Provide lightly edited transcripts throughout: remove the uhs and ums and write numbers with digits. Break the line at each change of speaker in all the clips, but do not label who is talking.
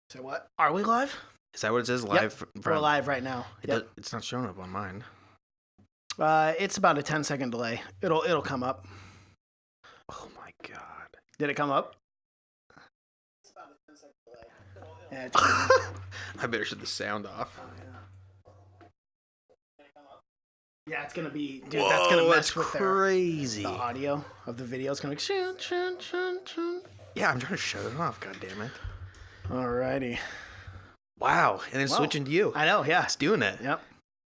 So what? Are we live?
Is that what it says? Live?
Yep. We're live right now.
It's not showing up on mine.
It's about a 10-second delay. It'll come up.
Oh my god.
Did it come up? It's about a 10-second delay.
I better shut the sound off.
Yeah, it's gonna be, dude. Whoa, that's gonna mess with
crazy.
The audio of the video is gonna be.
Yeah, I'm trying to shut it off. God damn it.
Alrighty.
Wow, and then switching to you.
I know. Yeah,
it's doing it.
Yep.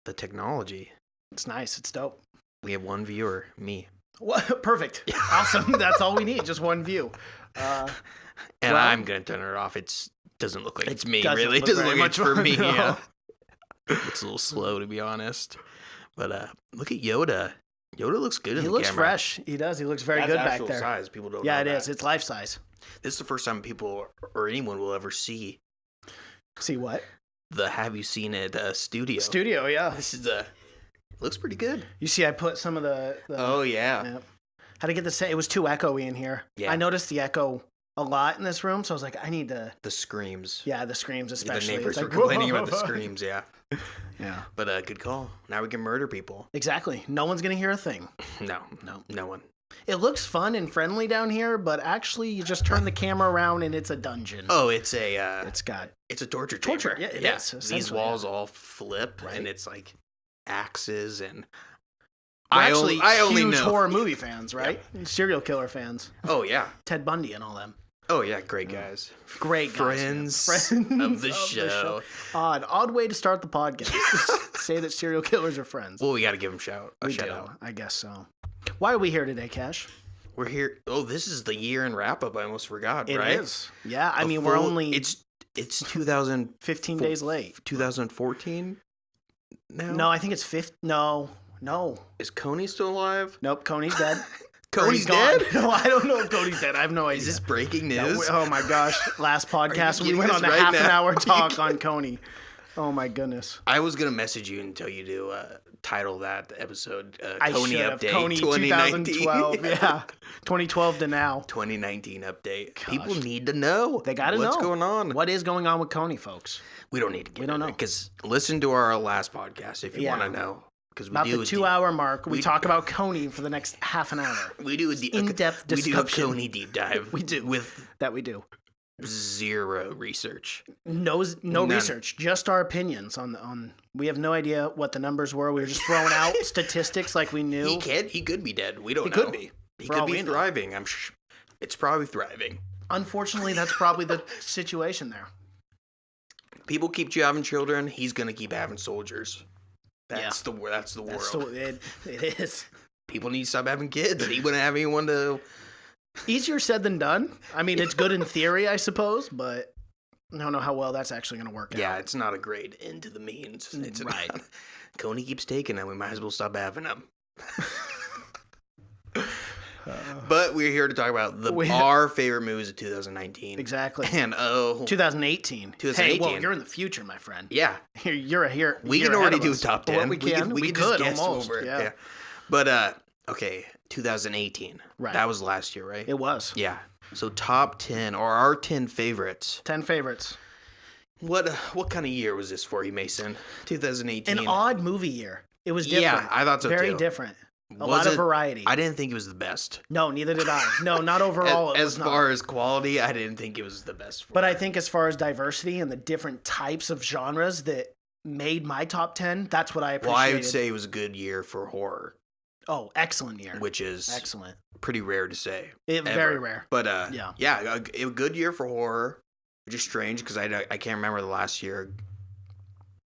The technology.
It's nice. It's dope.
We have one viewer, me.
What? Perfect. Awesome. That's all we need. Just one view.
I'm gonna turn it off. It doesn't look like it's me. Really, it doesn't look much for me.
No.
Yeah. It's a little slow, to be honest. But look at Yoda. Yoda looks good in the camera. He
looks fresh. He does. He looks very good back there.
Size. People don't know
Yeah, it
that.
is. It's life size.
This is the first time people or anyone will ever see.
See what?
The Have You Seen It studio.
Studio, yeah.
This is looks pretty good.
You see, I put some of the
oh, yeah.
Yep. How to get the it was too echoey in here. Yeah. I noticed the echo a lot in this room, so I was like, I need to...
The screams.
Yeah, the screams especially.
The neighbors were complaining about the screams, yeah.
Yeah.
But good call. Now we can murder people.
Exactly. No one's going to hear a thing.
No one.
It looks fun and friendly down here, but actually you just turn the camera around and it's a dungeon.
Oh, it's a... It's a torture chamber.
Yeah, it is.
These walls all flip, right? And it's like axes and...
I only
know.
Horror movie fans, right? Yeah. Serial killer fans.
Oh, yeah.
Ted Bundy and all them.
Oh, yeah. Great guys.
Great
guys. Friends of the show.
Odd way to start the podcast. Say that serial killers are friends.
Well, we got to give them a shout out.
I guess so. Why are we here today, Cash?
We're here. Oh, this is the year-end wrap-up. I almost forgot, right?
It is. Yeah, I mean, we're only...
It's 2000...
15 days late.
2014 now?
No, I think it's... No.
Is Coney still alive?
Nope, Coney's dead.
Coney's dead?
No, I don't know if Coney's dead. I have no idea.
Is this breaking news?
No, oh my gosh. Last podcast, we went on a half an hour talk on Coney. Oh my goodness.
I was going to message you and tell you to title that episode
Coney Update.
Coney
2012. Yeah. 2012 to now.
2019 update. Gosh. People need to know.
They got to know.
What's going on?
What is going on with Coney, folks?
We don't need to get into it. Because listen to our last podcast if you want to know.
About the 2-hour mark, we talk about Coney for the next half an hour.
We do
in-depth discussion.
We do a Coney deep dive.
We do. We do.
Zero research.
No research. Just our opinions on. We have no idea what the numbers were. We were just throwing out statistics like we knew.
He could be dead. We don't know.
He could be.
He could be thriving. It's probably thriving.
Unfortunately, that's probably the situation there.
People keep having children. He's gonna keep having soldiers. That's the world.
It is.
People need to stop having kids. He wouldn't have anyone to...
Easier said than done. I mean, it's good in theory, I suppose, but I don't know how well that's actually going to work out.
Yeah, it's not a great end to the means. It's
right.
Coney keeps taking them. We might as well stop having them. But we're here to talk about our favorite movies of 2019.
Exactly.
And
2018.
Hey,
well, you're in the future, my friend.
Yeah.
You're here.
We can already do a top 10.
We can. We could
just guess
almost.
over it.
Yeah.
But, okay, 2018.
Right.
That was last year, right?
It was.
Yeah. So top 10, or our 10 favorites.
10 favorites.
What kind of year was this for you, Mason? 2018.
An odd movie year. It was different.
Yeah, I thought so
Very
too.
different. A lot of variety.
I didn't think it was the best.
No, neither did I. No, not overall.
As far as quality, I didn't think it was the best.
But I think as far as diversity and the different types of genres that made my top 10, that's what I appreciated.
Well, I would say it was a good year for horror.
Oh, excellent year.
Which is
excellent.
Pretty rare to say.
Very rare.
But yeah, a good year for horror, which is strange because I can't remember the last year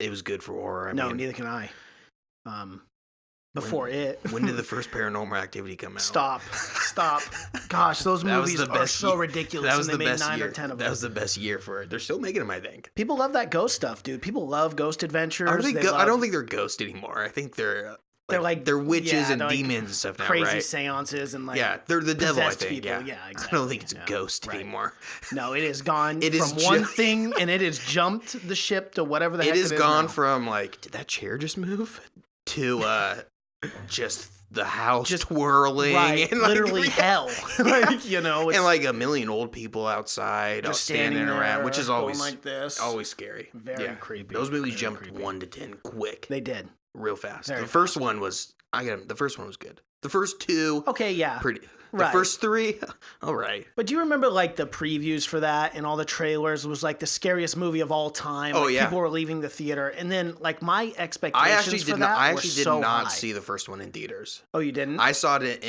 it was good for horror.
Neither can I.
When did the first Paranormal Activity come out?
Stop. Gosh, those movies are so ridiculous.
That was
and they
the
made
best
9
year.
or 10 of them.
That was the best year for it. They're still making them, I think.
People love that ghost stuff, dude. People love ghost adventures.
I don't think they're ghosts anymore. I think they're witches and demons and stuff now,
crazy
right?
seances and
they're the devil, I think.
People. Yeah, exactly.
I don't think it's a ghost anymore.
No, it is gone from one thing and it has jumped the ship to whatever the heck it is.
It has gone from did that chair just move? To just the house twirling,
right,
and
literally hell. Like, you know, it's
and like a million old people outside
just
standing
there,
around, which is
going
always
like this.
always scary.
Very creepy.
Those movies
Very
jumped
creepy.
1 to 10 quick.
They did.
Real fast.
Very
The first one was the first one was good. The first 2
Okay, yeah.
pretty. The
Right.
first 3 all right.
But do you remember like the previews for that and all the trailers was like the scariest movie of all time?
Oh,
like,
yeah.
people were leaving the theater, and then like my expectations
I actually did
for
not.
that
I
were
actually did
so
not
high.
see the first one in theaters.
Oh, you didn't?
I saw it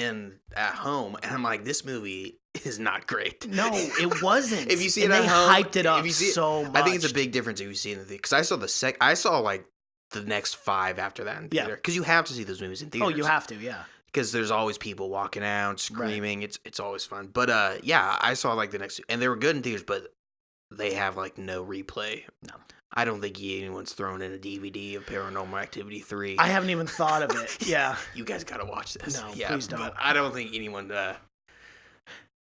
at home, and I'm like, this movie is not great.
No, it wasn't.
If you see
and
it at
they
home,
hyped it up
if you see it,
so much.
I think it's a big difference if you see it in the theater. Because I saw I saw like the next 5 after that in
Yeah.
theater. Because you have to see those movies in theaters.
Oh, you have to, yeah.
Because there's always people walking out, screaming. It's always fun. But yeah, I saw like the next, and they were good in theaters, but they have like no replay.
No.
I don't think anyone's thrown in a DVD of Paranormal Activity 3.
I haven't even thought of it. Yeah.
You guys gotta watch this.
No,
yeah,
please don't.
But I don't think anyone.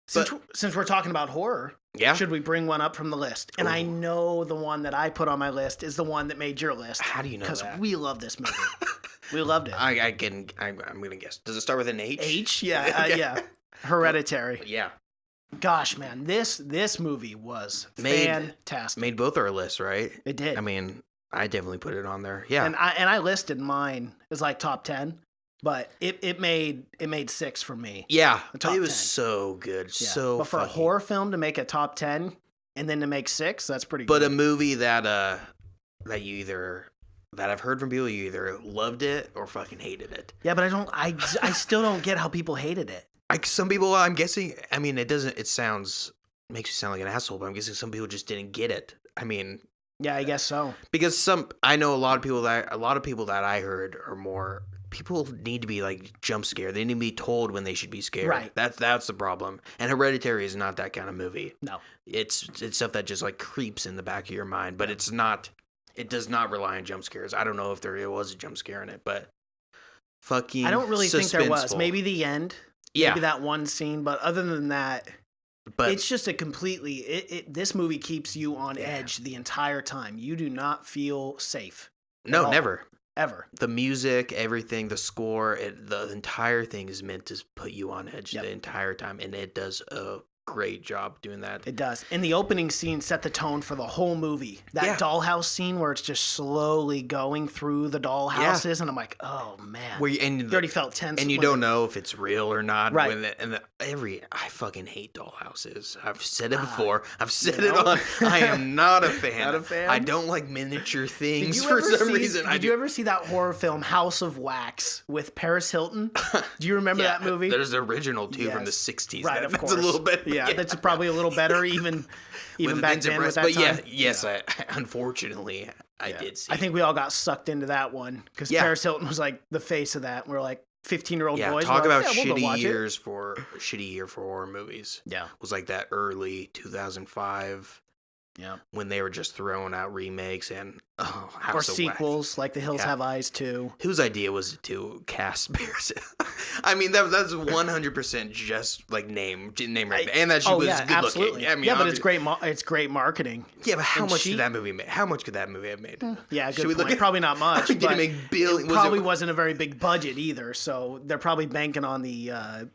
Since we're talking about horror,
Yeah.
should we bring one up from the list? And I
Ooh.
know the one that I put on my list is the one that made your list.
How do you know
Because
that?
we love this movie. We loved it.
I'm gonna guess. Does it start with an H?
H? Yeah,
Okay.
yeah. Hereditary.
Yeah.
Gosh, man, this movie was
Made-
fantastic.
Made both our lists, right?
It did.
I mean, I definitely put it on there. Yeah.
and I listed mine as like top 10, but it made 6 for me.
yeah.
The top
It was
10.
so good.
Yeah.
So
but for a
fucking-
horror film to make a top 10 and then to make 6, that's pretty
But
good.
a movie that I've heard from people, you either loved it or fucking hated it.
Yeah, but I still don't get how people hated it.
Like some people, I'm guessing. I mean, makes you sound like an asshole, but I'm guessing some people just didn't get it. I mean,
Yeah, I guess so.
because I know a lot of people that I heard are more. People need to be like jump scared. They need to be told when they should be scared.
Right.
That's the problem. And Hereditary is not that kind of movie.
No.
It's stuff that just like creeps in the back of your mind, but it's not. It does not rely on jump scares. I don't know if there was a jump scare in it, but fucking.
I don't really think there was.
suspenseful.
Maybe the end.
Yeah.
Maybe that one scene, but other than that,
But
it's just a completely this movie keeps you on edge the entire time. You do not feel safe. at
no,
all.
never.
Ever.
The music, everything, the score, the entire thing is meant to put you on edge
Yep.
the entire time, and it does a great job doing that.
It does. And the opening scene set the tone for the whole movie. That
Yeah.
dollhouse scene where it's just slowly going through the dollhouses, and I'm like, oh man.
Where you,
You already felt tense.
and you
when
don't know if it's real or not.
Right.
I fucking hate dollhouses. I've said it before. I've said
you
it
know?
on. I am not a fan.
Not a fan?
I don't like miniature
Did
things
you
for
ever
some
see,
reason.
Did you ever see that horror film House of Wax with Paris Hilton? Do you remember that movie?
There's the original too from the
Yes.
60s.
Right, of
That's
course.
a little bit.
Yeah, that's probably a little better even
with
back
Vincent
then with
Price.
that
But
time.
yes, I unfortunately I did see.
I think we all got sucked into that one because
Yeah.
Paris Hilton was like the face of that. And we're like 15-year-old
Yeah,
boys.
talk
we're
about
like, yeah, we'll go watch it.
shitty year for horror movies.
Yeah,
Was like that early 2005
yeah.
when they were just throwing out remakes and
Or
House of Wax.
sequels like The Hills
Yeah.
Have Eyes too.
Whose idea was it to cast Paris? I mean, that's 100% just like name right there. And that she was good
absolutely.
looking. I mean,
yeah, but it's great. It's great marketing.
Yeah, but how
and
much
she-
did that movie make? How much could that movie have made?
Yeah,
Should
good
we look
point.
at-
Probably not much.
Did it
but
make billion?
It probably wasn't a very big budget either, so they're probably banking on the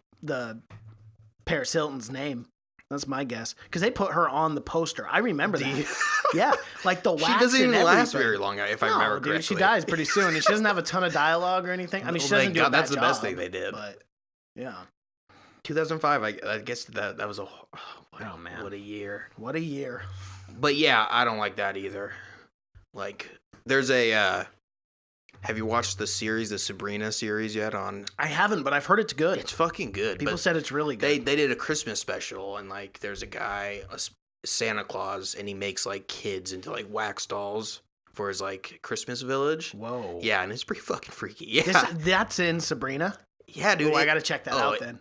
Paris Hilton's name. That's my guess because they put her on the poster. I remember that. Yeah, like the wax.
She doesn't
and
even last
everything.
very long, if I
No,
remember
dude,
correctly.
she dies pretty soon, and she doesn't have a ton of dialogue or anything. I mean, she
Oh,
doesn't
thank
do a
God,
bad
that's the best
job,
thing they did.
But yeah,
2005, I guess that was
Oh, man.
what a year.
what a year.
But yeah, I don't like that either. Like, there's a. Have you watched the Sabrina series yet?
I haven't, but I've heard it's good.
It's fucking good.
People
but
said it's really
they
good.
did a Christmas special, and like, there's a guy, Santa Claus, and he makes like kids into like wax dolls for his like Christmas village.
Whoa.
Yeah, and it's pretty fucking freaky. Yeah,
That's in Sabrina.
yeah, dude.
Oh, I gotta check that out then.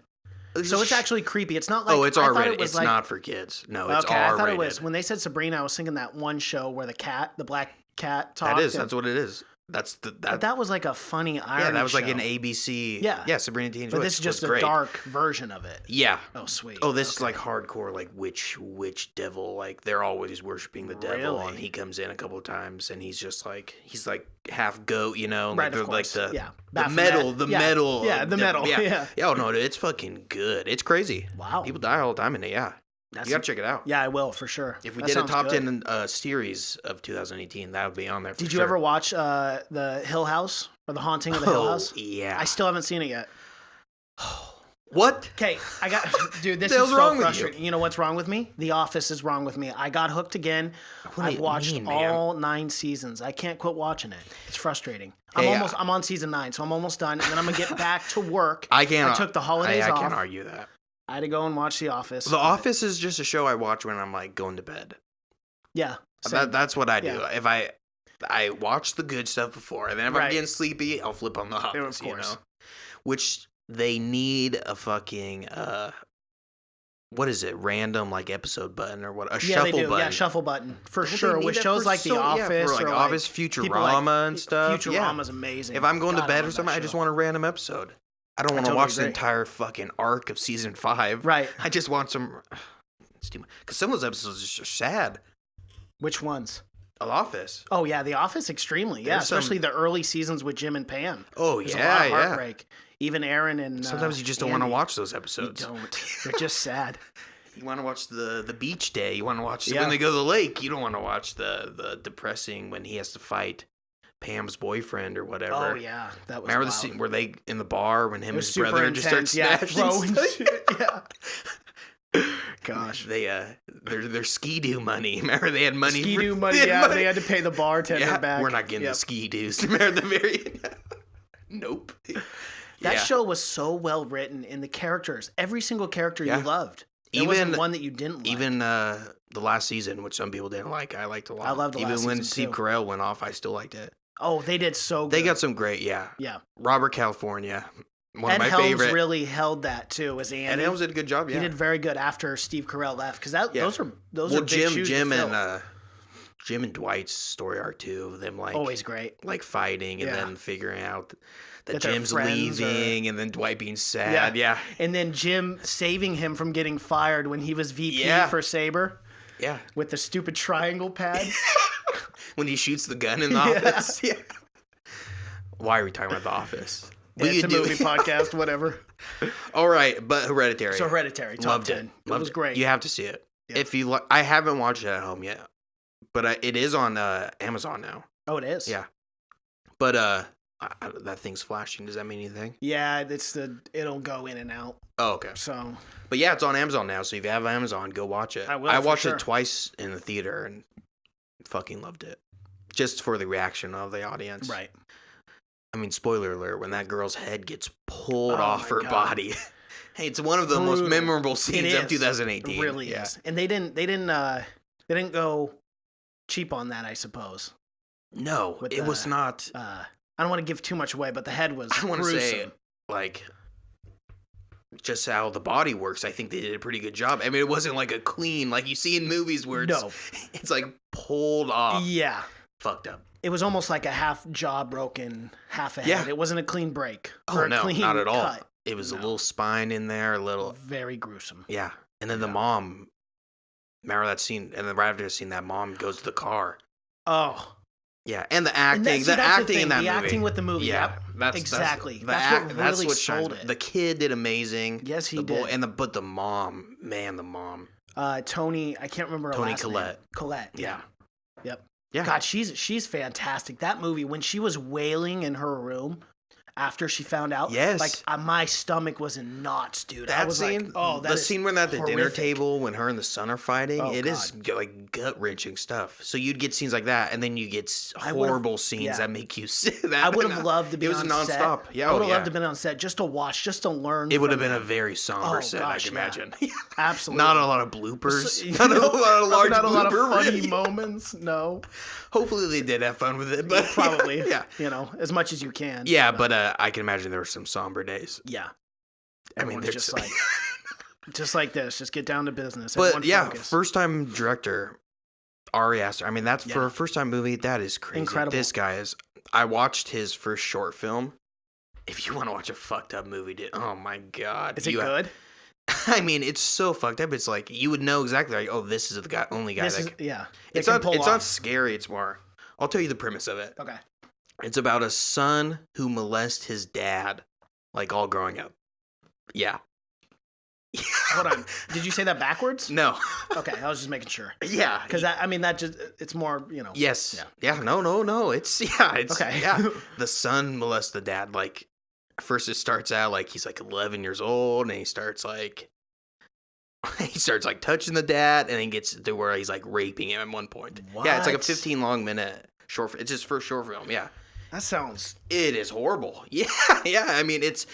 So it's actually creepy. It's not like
it's
I thought
R-rated.
it was
It's
like,
not for kids. No, it's
okay,
R-rated.
I thought it was when they said Sabrina. I was thinking that one show where the black cat talked.
That is.
and-
That's what it is.
But that was like a funny irony.
Yeah, that was like
show.
an ABC.
Yeah.
Yeah, Sabrina Teenage
But
Witch.
this is just
was
a
great.
dark version of it.
Yeah.
Oh, sweet.
Oh, this is like hardcore, like witch devil. Like they're always worshiping the devil,
Really?
and he comes in a couple of times, and he's like half goat, you know,
Right,
like
of course.
like the
Yeah.
the metal,
Yeah.
metal,
Yeah, the metal. Yeah.
Oh no, dude, it's fucking good. It's crazy.
Wow.
People die all the time in it. Yeah,
That's
you gotta check it out.
Yeah, I will for sure.
If we
That
did a
sounds
top
good.
10 series of 2018, that would be on there. For
Did
sure.
you ever watch the Hill House or the Haunting of the Hill House?
Yeah.
I still haven't seen it yet.
What?
Okay, I got dude. This
The
is
hell's
so
wrong with
frustrating. You know what's wrong with me? The Office is wrong with me. I got hooked again.
What do
I've
you
watched
mean, man?
all 9 seasons. I can't quit watching it. It's frustrating.
Hey,
I'm on season 9, so I'm almost done, and then I'm gonna get back to work.
I can't.
I took the holidays
I
off.
can't argue that.
I had to go and watch The Office.
The Office is just a show I watch when I'm like going to bed.
Yeah. same.
That's what I do.
Yeah.
If I watch the good stuff before, and then if I'm
Right.
getting sleepy, I'll flip on The Office.
of course.
You know? Which they need a fucking what is it? Random like episode button or what? A
Yeah, they
shuffle
do.
button.
Yeah, shuffle button for
Don't
sure.
they need
With
that
shows
for
like The
so- yeah,
Office
for like
or
Office,
people
Futurama and stuff.
Futurama's amazing.
If I'm going
God,
to
I
bed
love
or
that
something, I
show.
just want a random episode. I don't want to
totally
watch the
agree.
entire fucking arc of season 5.
Right.
I just want some. It's too much because some of those episodes are just sad.
Which ones?
The Office.
Oh yeah, The Office extremely. Yeah,
There's some-
especially the early seasons with Jim and Pam.
Oh
There's
yeah,
a lot of
yeah.
heartbreak. Even Aaron and
Sometimes you just don't want to
Andy.
watch those
You
episodes.
don't. They're just sad.
You want to watch the beach day. You want to watch
Yeah.
when they go to the lake. You don't want to watch the depressing when he has to fight Pam's boyfriend or whatever.
Oh yeah, that was.
Remember
wild.
the scene where they in the bar when him
It
and
was
his
super
brother just start
intense. Yeah,
smashing
throwing
stuff?
shit. Yeah. Gosh.
They their ski-doo money. Remember they had money.
Ski-Doo
for,
money.
had
Yeah,
money.
they had to pay the bartender
Yeah,
back.
we're not getting
Yep.
the ski-doos. Remember at the very end? Nope.
That
Yeah.
show was so well written in the characters. Every single character
Yeah.
you loved. There wasn't one that you didn't like.
Even the last season, which some people didn't like, I liked a lot.
I loved the
Even
last
when
season,
Steve
too.
Carell went off, I still liked it.
Oh, they did so good.
They got some great, yeah.
Yeah.
Robert California, one
Ed
of my
Helms
favorite.
really held that too as Andy.
Ed Helms did a good job. Yeah.
He did very good after Steve Carell left because
Yeah.
those are
well,
big shoes
Jim
to fill.
and Jim and Dwight's story arc too. Of them like
Always great.
like fighting and
Yeah.
then figuring out that
That they're
Jim's
friends
leaving and then Dwight being sad. Yeah.
And then Jim saving him from getting fired when he was VP
Yeah.
for Saber
Yeah.
with the stupid triangle pads.
When he shoots the gun in the
Yeah.
office. Yeah. Why are we talking about The Office?
It's a movie podcast, whatever.
All right, but Hereditary.
So Hereditary, top
Loved
10.
It. Loved
was great.
You have to see it.
Yeah.
If you I haven't watched it at home yet, but it is on Amazon now.
Oh, it is?
Yeah. But that thing's flashing. Does that mean anything?
Yeah, it'll go in and out.
Oh, okay.
So
But yeah, it's on Amazon now. So if you have Amazon, go watch it.
I will,
I
for
watched
sure.
it twice in the theater and fucking loved it. Just for the reaction of the audience.
right.
I mean, spoiler alert, when that girl's head gets pulled
Oh
off
my
her
God.
body. Hey, it's one of the most
Brutal.
memorable scenes
It
of
is.
2018.
It really
Yeah.
is. And they didn't go cheap on that, I suppose.
No,
With
it was
the-
not.
I don't want to give too much away, but the head was
I want to
gruesome.
say, like, just how the body works. I think they did a pretty good job. I mean, it wasn't like a clean, like you see in movies where it's,
No.
it's like pulled off,
Yeah.
fucked up.
It was almost like a half jaw broken, half a head.
Yeah.
It wasn't a clean break.
Oh,
or a
no,
clean
not at all.
cut.
It was a
No.
little spine in there, a little,
Very gruesome.
yeah. And then the mom, remember that scene? And then right after the scene, that mom goes to the car.
Oh.
Yeah, and the
And
acting,
that's
the acting
thing,
in that
the
movie.
acting with the movie.
Yeah,
Yep.
that's
Exactly.
the
That's what
that's
really
what shines.
sold it.
The kid did amazing.
Yes, he
the boy,
did.
but the mom, man, the mom.
Tony, I can't remember her
Toni
last
Collette.
name. Collette. Yeah. Yep.
Yeah.
God, she's fantastic. That movie, when she was wailing in her room after she found out,
Yes.
like my stomach was in knots, dude. I
That
was
scene,
like, oh, that
the
is
scene when they're at the dinner
horrific.
table when her and the son are fighting,
Oh,
it is like gut wrenching stuff. So you'd get scenes like that, and then you get
I would've-
horrible scenes
yeah.
that make you sick.
I would have loved to be
It was
on
nonstop.
set.
Yeah,
I would
oh,
have
yeah.
loved to have been on set just to watch, just to learn.
It would have
from
been a
them.
very somber
Oh,
set,
gosh,
I can
yeah.
imagine.
Absolutely.
Not a lot of bloopers.
So-
not a lot of large
not a lot of
blooper
funny
reel.
moments. No,
Hopefully they did have fun with it, but
probably.
yeah.
You know, as much as you can.
Yeah, but I can imagine there were some somber days.
Yeah.
I mean,
Everyone's
there's
just like, just like this. Just get down to business.
But
Everyone
yeah,
focus.
first time director. Ari Aster. I mean, that's for a first time movie. That is crazy.
Incredible.
This guy is. I watched his first short film. If you want to watch a fucked up movie, dude, oh my god,
Is it good?
I mean, it's so fucked up. It's like you would know exactly. Like, oh, this is the only guy.
Yeah.
It's not scary. It's more. I'll tell you the premise of it.
Okay.
It's about a son who molests his dad, like all growing up. Yeah.
Hold on. Did you say that backwards?
No.
Okay, I was just making sure.
Yeah.
Because that just, it's more,
Yes.
Yeah.
No. It's
okay.
Yeah. The son molests the dad. Like, first it starts out like he's like 11 years old, and he starts like touching the dad, and then gets to where he's like raping him at one point.
What?
Yeah, it's like a 15-minute short. It's his first short film. Yeah.
That sounds.
It is horrible. Yeah. I mean, it's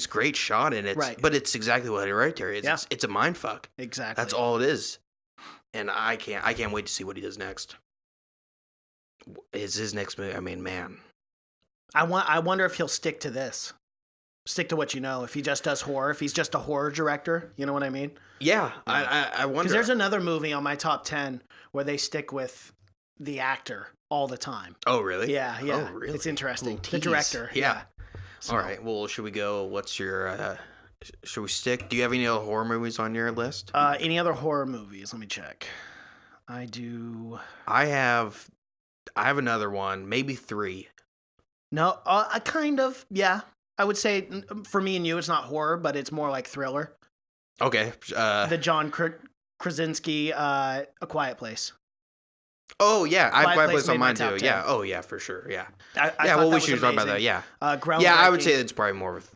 great shot, and it's
right.
But it's exactly what Hereditary is.
Yeah.
It's a mind fuck.
Exactly.
That's all it is. And I can't wait to see what he does next. Is his next movie? I mean, man.
I wonder if he'll stick to this. Stick to what you know. If he just does horror, if he's just a horror director, you know what I mean?
Yeah. I wonder.
Because there's another movie on my top 10 where they stick with the actor all the time.
Oh, really?
Yeah.
Oh, really?
It's interesting.
The
The director.
Yeah.
So,
all right. Well, should we go? What's your? Should we stick? Do you have any other horror movies on your list?
Any other horror movies? Let me check. I do.
I have another one, maybe 3.
No, I kind of. Yeah, I would say for me and you, it's not horror, but it's more like thriller.
Okay.
The John Krasinski, A Quiet Place.
Oh yeah, I have Quiet
Place
Place on mine
made my
too.
top
Yeah.
10.
Oh yeah, for sure. Yeah.
I
Yeah.
thought
Well,
that
we should
was
talk about that.
amazing.
Yeah.
Yeah,
I would say it's probably more of.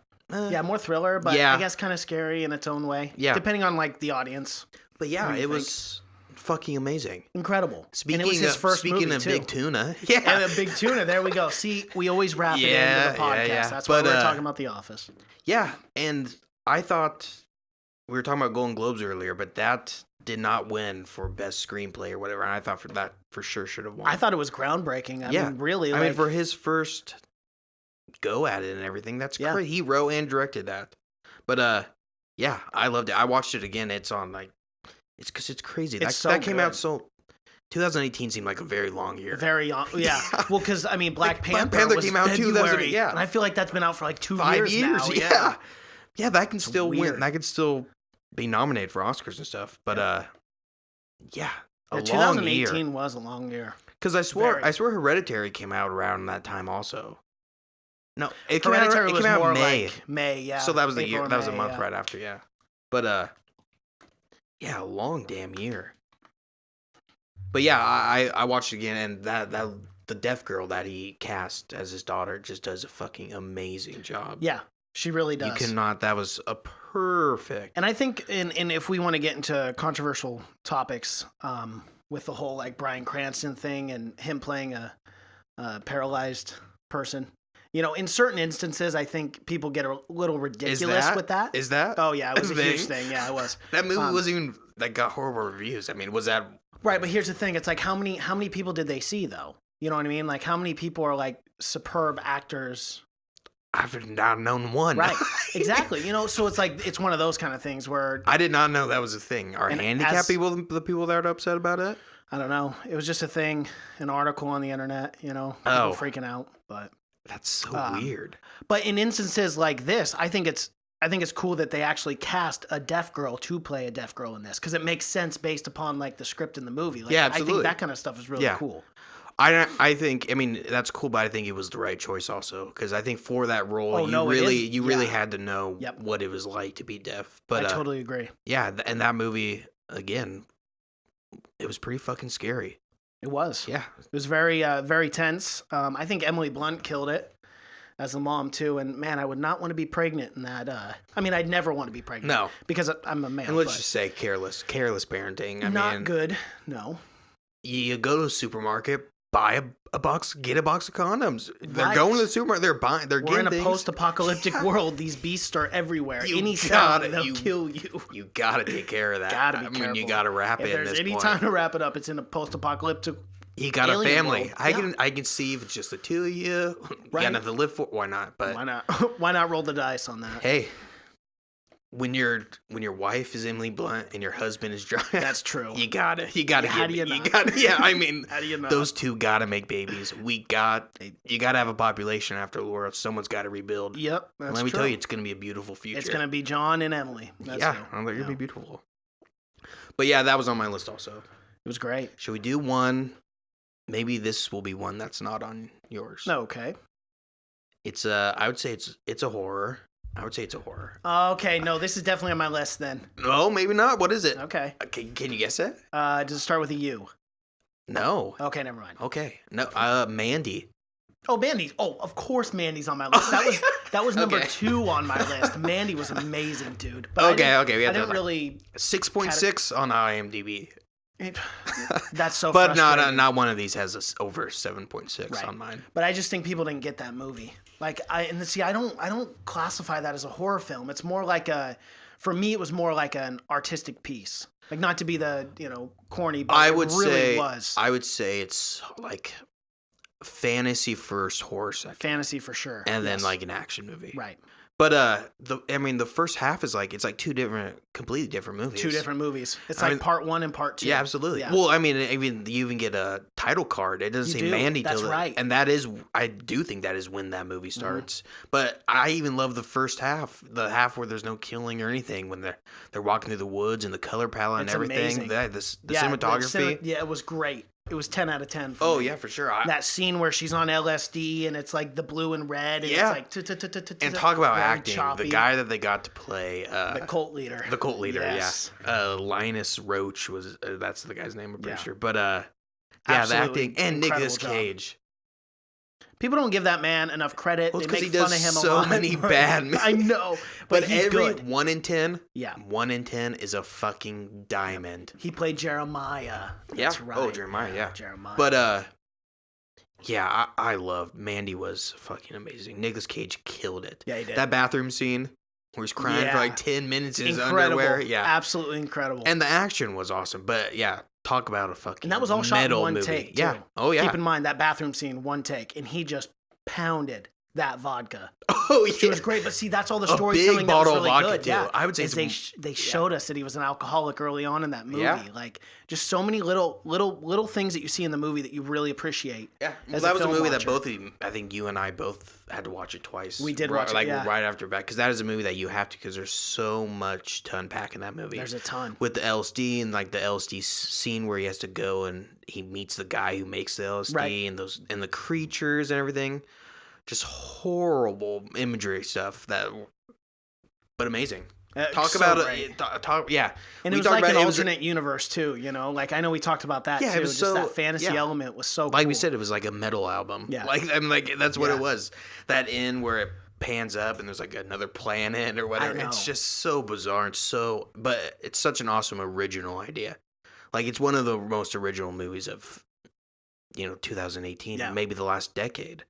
Yeah, more thriller, but
Yeah.
I guess kind of scary in its own way.
Yeah.
Depending on like the audience.
But yeah,
What do you
it
think?
was fucking amazing.
Incredible.
Speaking
and it was his first
speaking
movie,
of
too.
big tuna, yeah,
And a big tuna. There we go. See, we always wrap it
Yeah,
into the podcast.
yeah.
That's why
But,
we're talking about The Office.
yeah. And I thought we were talking about Golden Globes earlier, but that did not win for best screenplay or whatever. And I thought that for sure should have won.
I thought it was groundbreaking. I mean, really.
I mean,
like,
for his first go at it and everything, that's
Yeah.
great. He wrote and directed that. But yeah, I loved it. I watched it again. It's on like, it's because it's crazy.
It's so
that came out
good.
so. 2018 seemed like a very long year.
Very young. Yeah. Well, because, I mean, Black Panther was
came out
February,
yeah.
and I feel like that's been out for like
5 years
now.
Yeah. Yeah, that can still win.
weird.
That could still be nominated for Oscars and stuff. But yeah, a long
2018
year.
was a long year.
Because I swore
Very.
Hereditary came out around that time also. No, it came
Hereditary
out,
was
it came out
more
in May.
like May, yeah.
So that was the
April
year.
or
That was a
May,
month
yeah.
right after, yeah. But yeah, a long damn year. But yeah, I watched it again, and that the deaf girl that he cast as his daughter just does a fucking amazing job.
Yeah, she really does.
You cannot. That was a perfect.
And I think, and if we want to get into controversial topics, with the whole like Bryan Cranston thing and him playing a paralyzed person, in certain instances, I think people get a little ridiculous with that.
Is that?
Oh yeah, it was
a
a huge
thing?
thing. Yeah, it was.
That movie wasn't even that got horrible reviews. I mean, was that?
Right, but here's the thing: it's like how many people did they see though? You know what I mean? Like how many people are like superb actors?
I've not known one.
Right, exactly. So it's like it's one of those kind of things where
I did not know that was a thing. Are
And
handicapped people the people that are upset about it?
I don't know. It was just a thing, an article on the internet. People freaking out, but.
That's so weird.
But in instances like this, I think it's cool that they actually cast a deaf girl to play a deaf girl in this because it makes sense based upon like the script in the movie. Like,
Yeah,
I
absolutely.
think that kind of stuff is really cool.
I think that's cool, but I think it was the right choice also because I think for that role you really had to know what it was like to be deaf. But
I totally agree.
Yeah, and that movie again, it was pretty fucking scary.
It was.
Yeah.
It was very very tense. I think Emily Blunt killed it as the mom too. And man, I would not want to be pregnant in that. I mean, I'd never want to be pregnant.
No,
because I'm a man.
and let's just say careless parenting. I
not
mean,
good. No.
You go to a supermarket, buy a box, get a box of condoms. They're
Right.
going to the supermarket. They're buying. They're
We're
getting
in a
things.
post-apocalyptic world. These beasts are everywhere.
You
Any
gotta-
sound, they'll
you-
kill you.
You gotta take care of that.
Gotta be
I mean,
careful.
you gotta wrap
If
it in
there's
this
any
point.
time to wrap it up, it's in a post-apocalyptic.
You got a
alien
family.
world.
I can see if it's just the two of you. You
Right.
got nothing to live for. Why not? But
Why not? Why not roll the dice on that?
hey, when your wife is Emily Blunt and your husband is John,
That's true.
You gotta
How do you not?
yeah, I mean,
How do you not?
those two gotta make babies. You gotta have a population after the war. Someone's gotta rebuild.
Yep, that's
Let me
true.
tell you, it's gonna be a beautiful future.
It's gonna be John and Emily. That's
yeah,
who.
I'm like, it'll be beautiful. But yeah, that was on my list also.
It was great.
Should we do one? Maybe this will be one that's not on yours.
No, okay.
It's I would say it's a horror. I would say it's a horror.
Okay, no, this is definitely on my list then.
No, maybe not. What is it?
Okay.
Can you guess it?
Does it start with a U?
No.
Okay, never mind.
Okay. No. Mandy.
Oh, Mandy. Oh, of course Mandy's on my list. That was number
Okay.
2 on my list. Mandy was amazing, dude. But
Okay. We
I
had
didn't
that.
really.
6.6 on IMDb.
That's so
But
frustrating.
not one of these has over 7.6
Right.
on mine.
But I just think people didn't get that movie. Like I don't classify that as a horror film. It's more like for me it was more like an artistic piece. Like not to be the, corny, but it really was.
I would say it's like fantasy first, horror second.
Fantasy for sure.
And then
Yes.
like an action movie.
Right.
But the first half is like it's like completely different movies.
2 different movies. It's
I
like
mean-
part 1 and part 2.
Yeah, absolutely.
Yeah.
Well, I mean, you even get a title card. It doesn't
You
say
do.
Mandy
That's
till
right.
and I do think that is when that movie starts.
Mm-hmm.
But I even love the first half, the half where there's no killing or anything, when they're walking through the woods and the color palette and
It's
everything.
amazing.
The cinematography.
It was great. It was 10 out of 10. For
Oh
me.
yeah, for sure.
That scene where she's on LSD and it's like the blue and red and
Yeah.
it's like
and talk about
very
acting.
choppy.
The guy that they got to play
the cult leader.
the cult leader,
Yes.
yeah. Linus Roach was that's the guy's name, I'm pretty
Yeah.
sure. But yeah,
Absolutely
the acting and
incredible
Nicolas
job.
Cage.
People don't give that man enough credit.
Well,
They
it's 'cause
make
he
fun
does
of him
so
a lot.
many bad movies.
I know,
But
he's
every
good.
1 in 10,
Yeah.
1 in 10 is a fucking diamond.
He played Jeremiah.
Yeah.
That's right.
Oh, Jeremiah, yeah.
Jeremiah.
But yeah, I love Mandy was fucking amazing. Nicolas Cage killed it.
Yeah, he did.
That bathroom scene where he's crying
Yeah.
for like 10 minutes in his
incredible.
underwear. Yeah.
Absolutely incredible.
And the action was awesome. But yeah, talk about a fucking
And that was all shot in
metal
one
movie.
take,
Yeah.
too.
Oh yeah.
Keep in mind that bathroom scene, one take, and he just pounded that vodka.
Oh yeah.
It was great, but see, that's all the
A
storytelling
big
that was
bottle of
really
vodka,
good.
too.
Yeah,
I would say
is
it's
they showed us that he was an alcoholic early on in that movie.
Yeah.
Like just so many little things that you see in the movie that you really appreciate.
Yeah, well,
as
that was a
film
movie
watcher.
that both of you, I think you and I both had to watch it twice.
We did
right,
watch it,
like
yeah.
right after back, because that is a movie that you have to, because there's so much to unpack in that movie.
There's a ton.
With the LSD and like the LSD scene where he has to go and he meets the guy who makes the LSD
Right.
and the creatures and everything. Just horrible imagery stuff but amazing. Talk
so
about
great.
it. Yeah,
And
We
it was
talked
like
about
an
it was-
alternate universe too, Like I know we talked about that
Yeah, it
too.
was
Just
so-
that fantasy
yeah.
element was so
Like we
cool.
said, it was like a metal album.
Yeah.
Like that's what
Yeah.
it was. That end where it pans up and there's like another planet or whatever.
know.
It's just so bizarre and but it's such an awesome original idea. Like it's one of the most original movies of 2018,
Yeah.
maybe the last decade.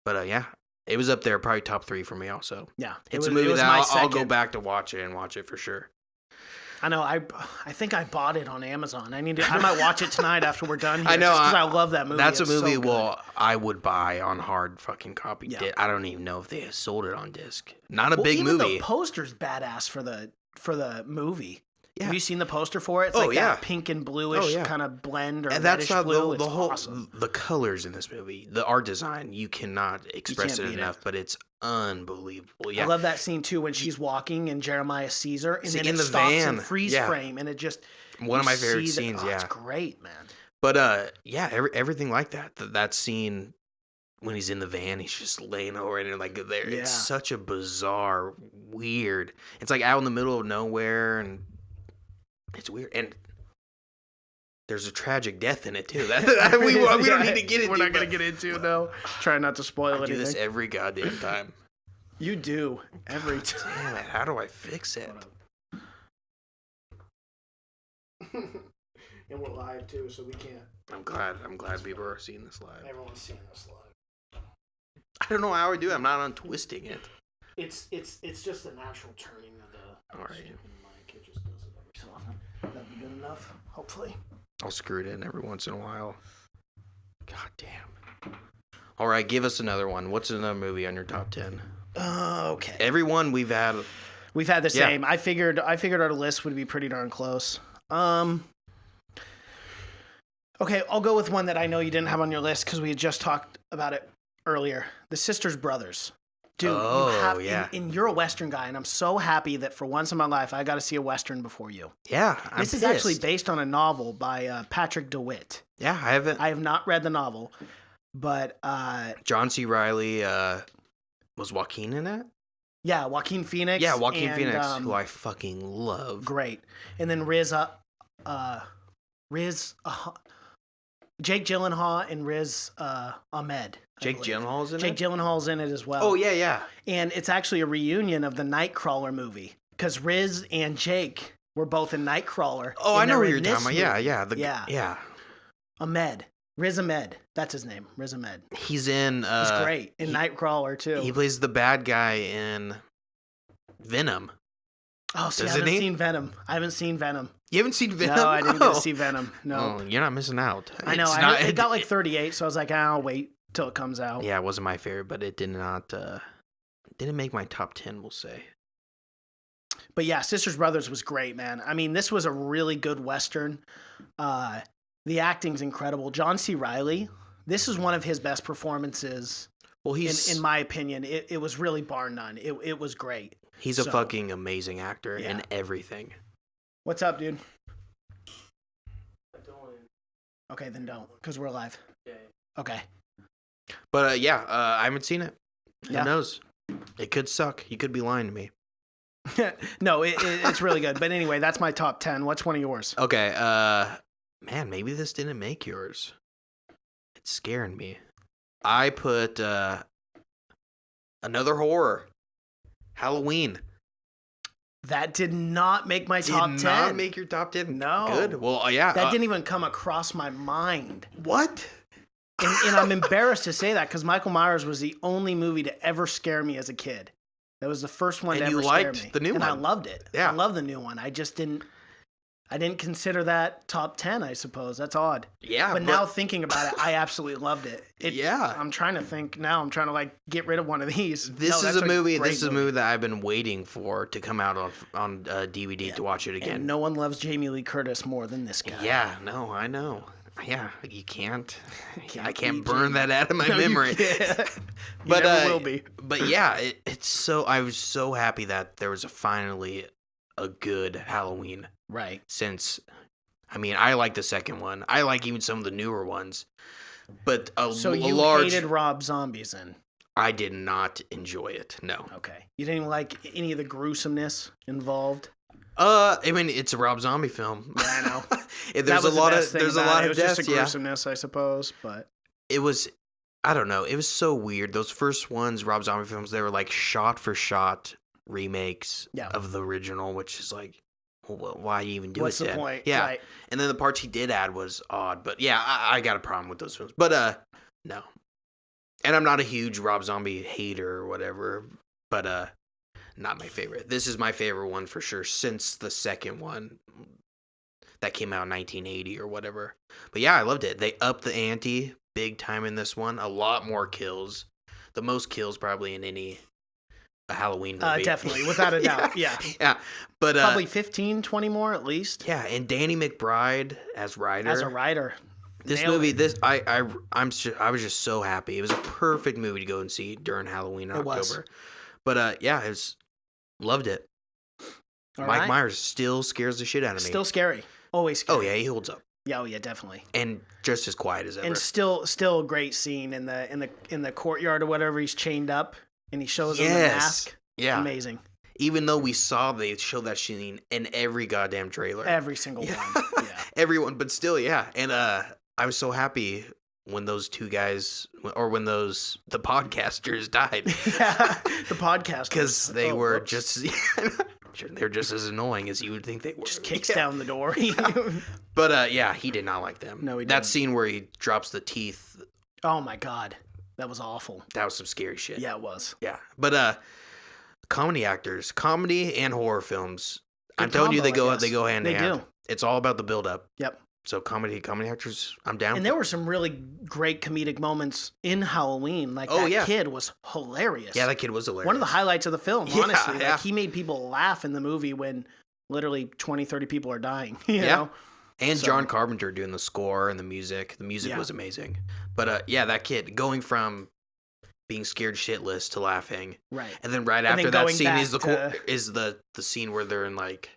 But yeah, it was up there, probably top 3 for me also.
Yeah,
It's
it
a movie
was
that
my
I'll go
second.
back to watch it and watch it for sure.
I know. I think I bought it on Amazon. I might watch it tonight after we're done. Here,
I know,
because I love that movie.
That's a
It's so
movie
good.
I would buy on hard fucking copy.
Yeah.
I don't even know if they sold it on disc. Not a
Well,
big
even
movie.
the poster's badass for the movie.
Yeah.
Have you seen the poster for it? It's
Oh,
like
yeah.
that pink and bluish
Oh, yeah.
kind of blend or
And that's
reddish
not
blue.
the
It's
whole
awesome.
the colors in this movie, the art design. You cannot express
can't
it
beat
enough, but it's unbelievable. Yeah,
I love that scene too when she's walking and Jeremiah sees her, and
See,
then
in
it
the
stops
van,
in freeze
yeah.
frame, and it just
One of
you
my favorite
see
scenes,
It's
yeah.
great, man.
but yeah, everything like that. That scene when he's in the van, he's just laying over it, and like there,
Yeah.
it's such a bizarre, weird. It's like out in the middle of nowhere, and it's weird. And there's a tragic death in it too. We don't need to get into.
We're not gonna
but
get into it though. Try not to spoil
I do
anything.
this every goddamn time.
You do every time.
Damn it! How do I fix it?
And we're live too, so we can't.
I'm glad people are seeing this live.
Everyone's seeing us live.
I don't know how I do it. I'm not untwisting it.
It's just the natural turning of the
All right.
mic. It just does it every so often. That'd be good enough, hopefully.
I'll screw it in every once in a while. God damn. All right, give us another one. What's another movie on your top 10?
Okay.
Everyone we've had
We've had the same. I figured our list would be pretty darn close. Okay, I'll go with one that I know you didn't have on your list because we had just talked about it earlier. The Sisters Brothers. Dude, and you're a Western guy, and I'm so happy that for once in my life, I got to see a Western before you.
Yeah,
This is actually based on a novel by Patrick DeWitt.
Yeah, I
have not read the novel, but...
John C. Reilly, was Joaquin in it?
Yeah, Joaquin Phoenix.
Yeah, Joaquin Phoenix, who I fucking love.
Great. And then Jake Gyllenhaal and Riz Ahmed.
Jake Gyllenhaal's in it?
Jake Gyllenhaal's in it as well.
Oh, yeah.
And it's actually a reunion of the Nightcrawler movie. Because Riz and Jake were both in Nightcrawler.
Oh, I know what you're talking about. Yeah.
Ahmed. Riz Ahmed. That's his name. Riz Ahmed.
He's in...
he's great. In Nightcrawler, too.
He plays the bad guy in Venom.
Oh, see, I haven't seen Venom.
You haven't seen Venom?
No, I didn't get to see Venom. No.
Oh, you're not missing out.
I know. It got like 38, so I was like, I'll wait till it comes out.
Yeah, it wasn't my favorite, but it did not... didn't make my top 10, we'll say.
But yeah, Sisters Brothers was great, man. I mean, this was a really good Western. The acting's incredible. John C. Reilly, this is one of his best performances. Well, in my opinion. It was really bar none. It was great.
He's a fucking amazing actor in everything.
What's up, dude? Okay, then don't, because we're live. Yeah. Okay.
But I haven't seen it. Who knows? It could suck. You could be lying to me.
No, it's really good. But anyway, that's my top 10. What's one of yours?
Okay. Man, maybe this didn't make yours. It's scaring me. I put another horror. Halloween.
That did not make my top 10.
Did not make your top 10?
No.
Good. Well, yeah.
That didn't even come across my mind.
What?
And I'm embarrassed to say that because Michael Myers was the only movie to ever scare me as a kid. That was the first one to ever scare me. And you liked
the new one.
And I loved it.
Yeah.
I love the new one. I just didn't consider that top 10, I suppose. That's odd.
Yeah.
But now thinking about it, I absolutely loved it.
Yeah.
I'm trying to think now. I'm trying to like get rid of one of these.
This is a movie that I've been waiting for to come out on DVD to watch it again.
And no one loves Jamie Lee Curtis more than this guy.
Yeah, no, I know. Yeah, you can't. I can't burn that out of my memory.
But never will be.
But yeah, it's so. I was so happy that there was finally a good Halloween.
Right.
Since, I mean, I like the second one. I like even some of the newer ones. But
so you hated Rob Zombies then?
I did not enjoy it. No.
Okay. You didn't even like any of the gruesomeness involved?
I mean, it's a Rob Zombie film.
Yeah, I know.
There's a lot of deaths.
It was just a gruesomeness, I suppose, but
it was. I don't know. It was so weird. Those first ones, Rob Zombie films, they were like shot for shot remakes of the original, which is like, well, why even do it?
What's the point?
Yeah.
Right.
And then the parts he did add was odd, but yeah, I got a problem with those films. But no. And I'm not a huge Rob Zombie hater or whatever, but not my favorite. This is my favorite one for sure since the second one that came out in 1980 or whatever. But yeah, I loved it. They upped the ante big time in this one. A lot more kills. The most kills probably in any Halloween movie.
Definitely, without a doubt. Yeah.
Yeah. But
probably 15, 20 more at least.
Yeah, and Danny McBride as Ryder.
As a Ryder.
This movie, I was just so happy. It was a perfect movie to go and see during Halloween in October.
Was.
But yeah, loved it. Mike Myers still scares the shit out of me.
Still scary. Always scary.
Oh yeah, he holds up.
Yeah, definitely.
And just as quiet as ever.
And still a great scene in the courtyard or whatever. He's chained up and he shows him the mask. Yeah, amazing.
Even though we saw they show that scene in every goddamn trailer,
every single one. Yeah,
everyone. But still, yeah. And I was so happy when those two guys, or when the podcasters died.
Yeah, the podcasters,
because they were just. They're just as annoying as you would think they were.
Just kicks down the door.
But yeah, he did not like them.
No, he didn't.
That scene where he drops the teeth.
Oh my god, that was awful.
That was some scary shit.
Yeah, it was.
Yeah, but comedy actors, comedy and horror films. I'm telling you, they go hand in hand. They do. It's all about the build up.
Yep.
So comedy actors, I'm down.
And there were some really great comedic moments in Halloween. Like that kid was hilarious.
Yeah, that kid was hilarious.
One of the highlights of the film, honestly.
Yeah.
Like he made people laugh in the movie when literally 20, 30 people are dying. You know?
And John Carpenter doing the score and the music. The music was amazing. But that kid going from being scared shitless to laughing.
Right.
And then after that scene is the scene where they're in like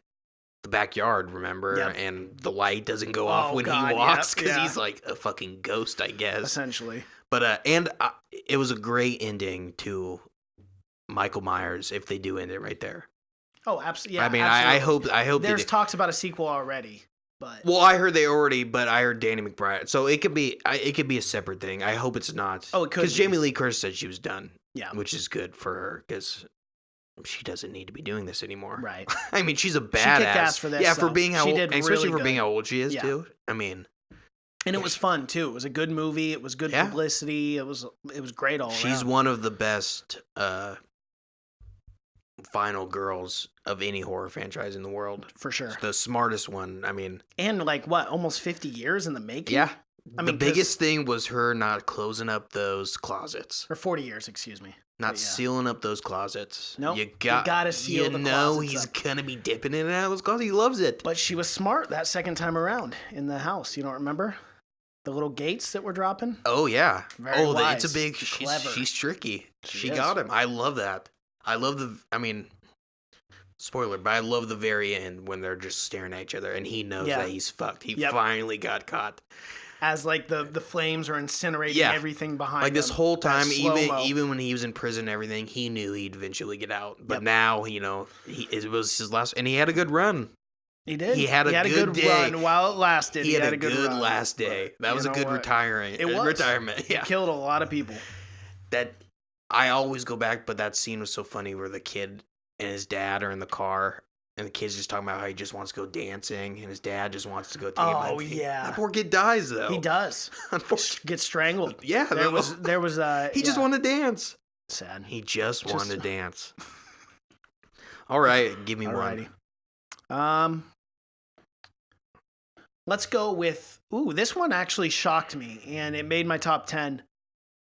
the backyard, remember?
Yep.
And the light doesn't go off when he walks because he's like a fucking ghost, I guess.
Essentially.
But it was a great ending to Michael Myers if they do end it right there.
Oh, absolutely. Yeah,
I mean, I hope
there's talks about a sequel already. But
well, I heard but I heard Danny McBride, so it could be a separate thing. I hope it's not.
Oh, it could
because Jamie Lee Curtis said she was done.
Yeah,
which is good for her because she doesn't need to be doing this anymore.
Right.
I mean, she's a badass.
She kicked ass for this.
Yeah, for being how old, especially for
good.
being how old she is too. I mean,
and it was fun too. It was a good movie. It was good publicity. It was great all around.
She's one of the best final girls of any horror franchise in the world.
For sure.
The smartest one. I mean.
And like what, almost 50 years in the making?
Yeah.
I mean,
the biggest thing was her not closing up those closets.
Or 40 years, excuse me.
Not sealing up those closets.
No,
you gotta seal the closets. He's gonna be dipping in and out of those closets. He loves it.
But she was smart that second time around in the house. You don't remember? The little gates that were dropping?
Oh, yeah.
Very wise.
It's a big...
Clever.
She's tricky. She got him. I love that. I love spoiler, but I love the very end when they're just staring at each other and he knows that he's fucked. He finally got caught.
As like the flames are incinerating everything behind him.
This whole time, even when he was in prison and everything, he knew he'd eventually get out. But now, it was his last... And he had a good run.
He did.
He had a good day.
Run while it lasted.
He had a good last day. That was a good retirement. Yeah.
He killed a lot of people.
That I always go back, but that scene was so funny where the kid and his dad are in the car, and the kid's just talking about how he just wants to go dancing, and his dad just wants to go take him.
Oh, yeah.
That poor kid dies, though.
He does. Unfortunately. Gets strangled.
Yeah.
There was
he just wanted to dance.
Sad.
He just wanted to dance. All right. Give me one.
Let's go with... Ooh, this one actually shocked me, and it made my top 10.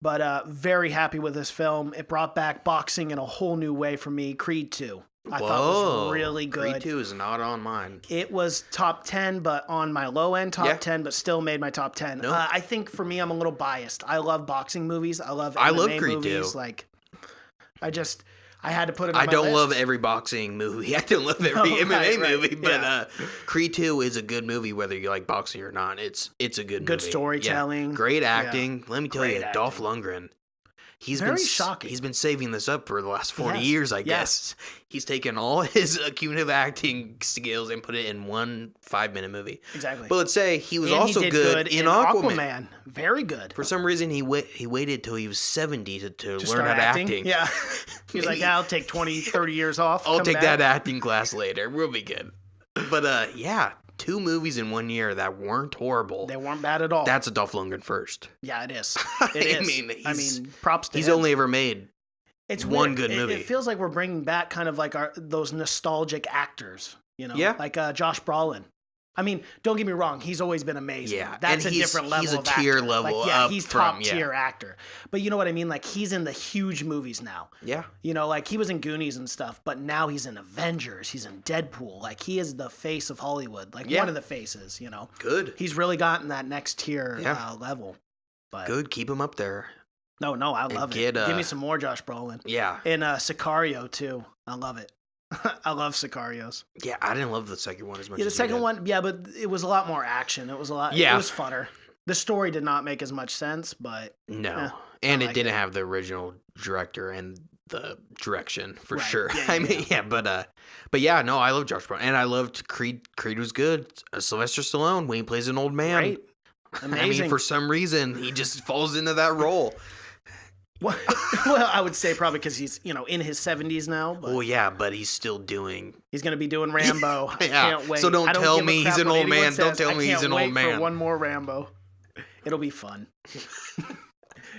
But very happy with this film. It brought back boxing in a whole new way for me. Creed 2. I thought it was really good.
Creed 2 is not on mine.
It was top 10, but on my low end top 10, but still made my top 10.
No.
I think for me, I'm a little biased. I love boxing movies. I love
Creed
movies.
2.
Like, I had to put it on my
don't
list.
love every boxing movie. I don't love every MMA movie, but Creed 2 is a good movie whether you like boxing or not. It's a good movie.
Good storytelling.
Yeah. Great acting. Let me tell you, Dolph Lundgren. He's
shocking.
He's been saving this up for the last 40 years, I guess. He's taken all his cumulative acting skills and put it in one 5-minute movie.
Exactly.
But let's say he was also good in Aquaman.
Very good.
For some reason, he waited till he was 70 to learn how to acting.
Yeah. He's like, I'll take 20, 30 years off.
I'll take that acting class later. We'll be good. But 2 movies in 1 year that weren't horrible.
They weren't bad at all.
That's a Dolph Lundgren first.
Yeah, it is. I mean, props to him.
He's only ever made one good movie.
It feels like we're bringing back kind of like those nostalgic actors,
Yeah.
Like Josh Brolin. I mean, don't get me wrong. He's always been amazing.
Yeah,
that's a different level.
He's a
of
tier
actor.
level
up.
He's
top tier actor. But you know what I mean? Like he's in the huge movies now.
Yeah.
Like he was in Goonies and stuff, but now he's in Avengers. He's in Deadpool. Like he is the face of Hollywood. Like one of the faces.
Good.
He's really gotten that next tier level. But
good. Keep him up there.
No, I love it. Give me some more Josh Brolin.
Yeah.
And Sicario too. I love it. I love Sicarios.
Yeah, I didn't love the second one as much.
Yeah, the second one, but it was a lot more action. It was a lot. Yeah. It was funner. The story did not make as much sense, but
no, and it didn't have the original director and the direction for sure. Yeah, but yeah, no, I love Josh Brolin, and I loved Creed. Creed was good. Sylvester Stallone when he plays an old man.
Great. Amazing.
I mean, for some reason, he just falls into that role.
Well, I would say probably because he's, in his 70s now. But
well, yeah, but he's still doing...
He's going to be doing Rambo. I can't wait.
So don't tell me he's an old man. Don't tell me he's an old man.
I can't wait for one more Rambo. It'll be fun.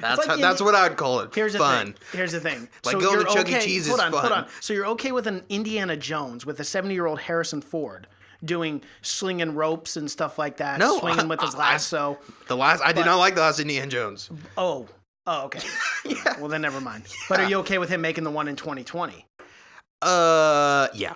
That's what I'd call it.
Here's
fun.
Here's the thing.
Like so going to Chuck E. Cheese is fun.
Hold on. So you're okay with an Indiana Jones with a 70-year-old Harrison Ford. doing slinging ropes and stuff like that.
No,
swinging with his lasso.
I did not like the last Indiana Jones.
Oh, okay.
Yeah.
Well, then never mind. But are you okay with him making the one in 2020?
Yeah.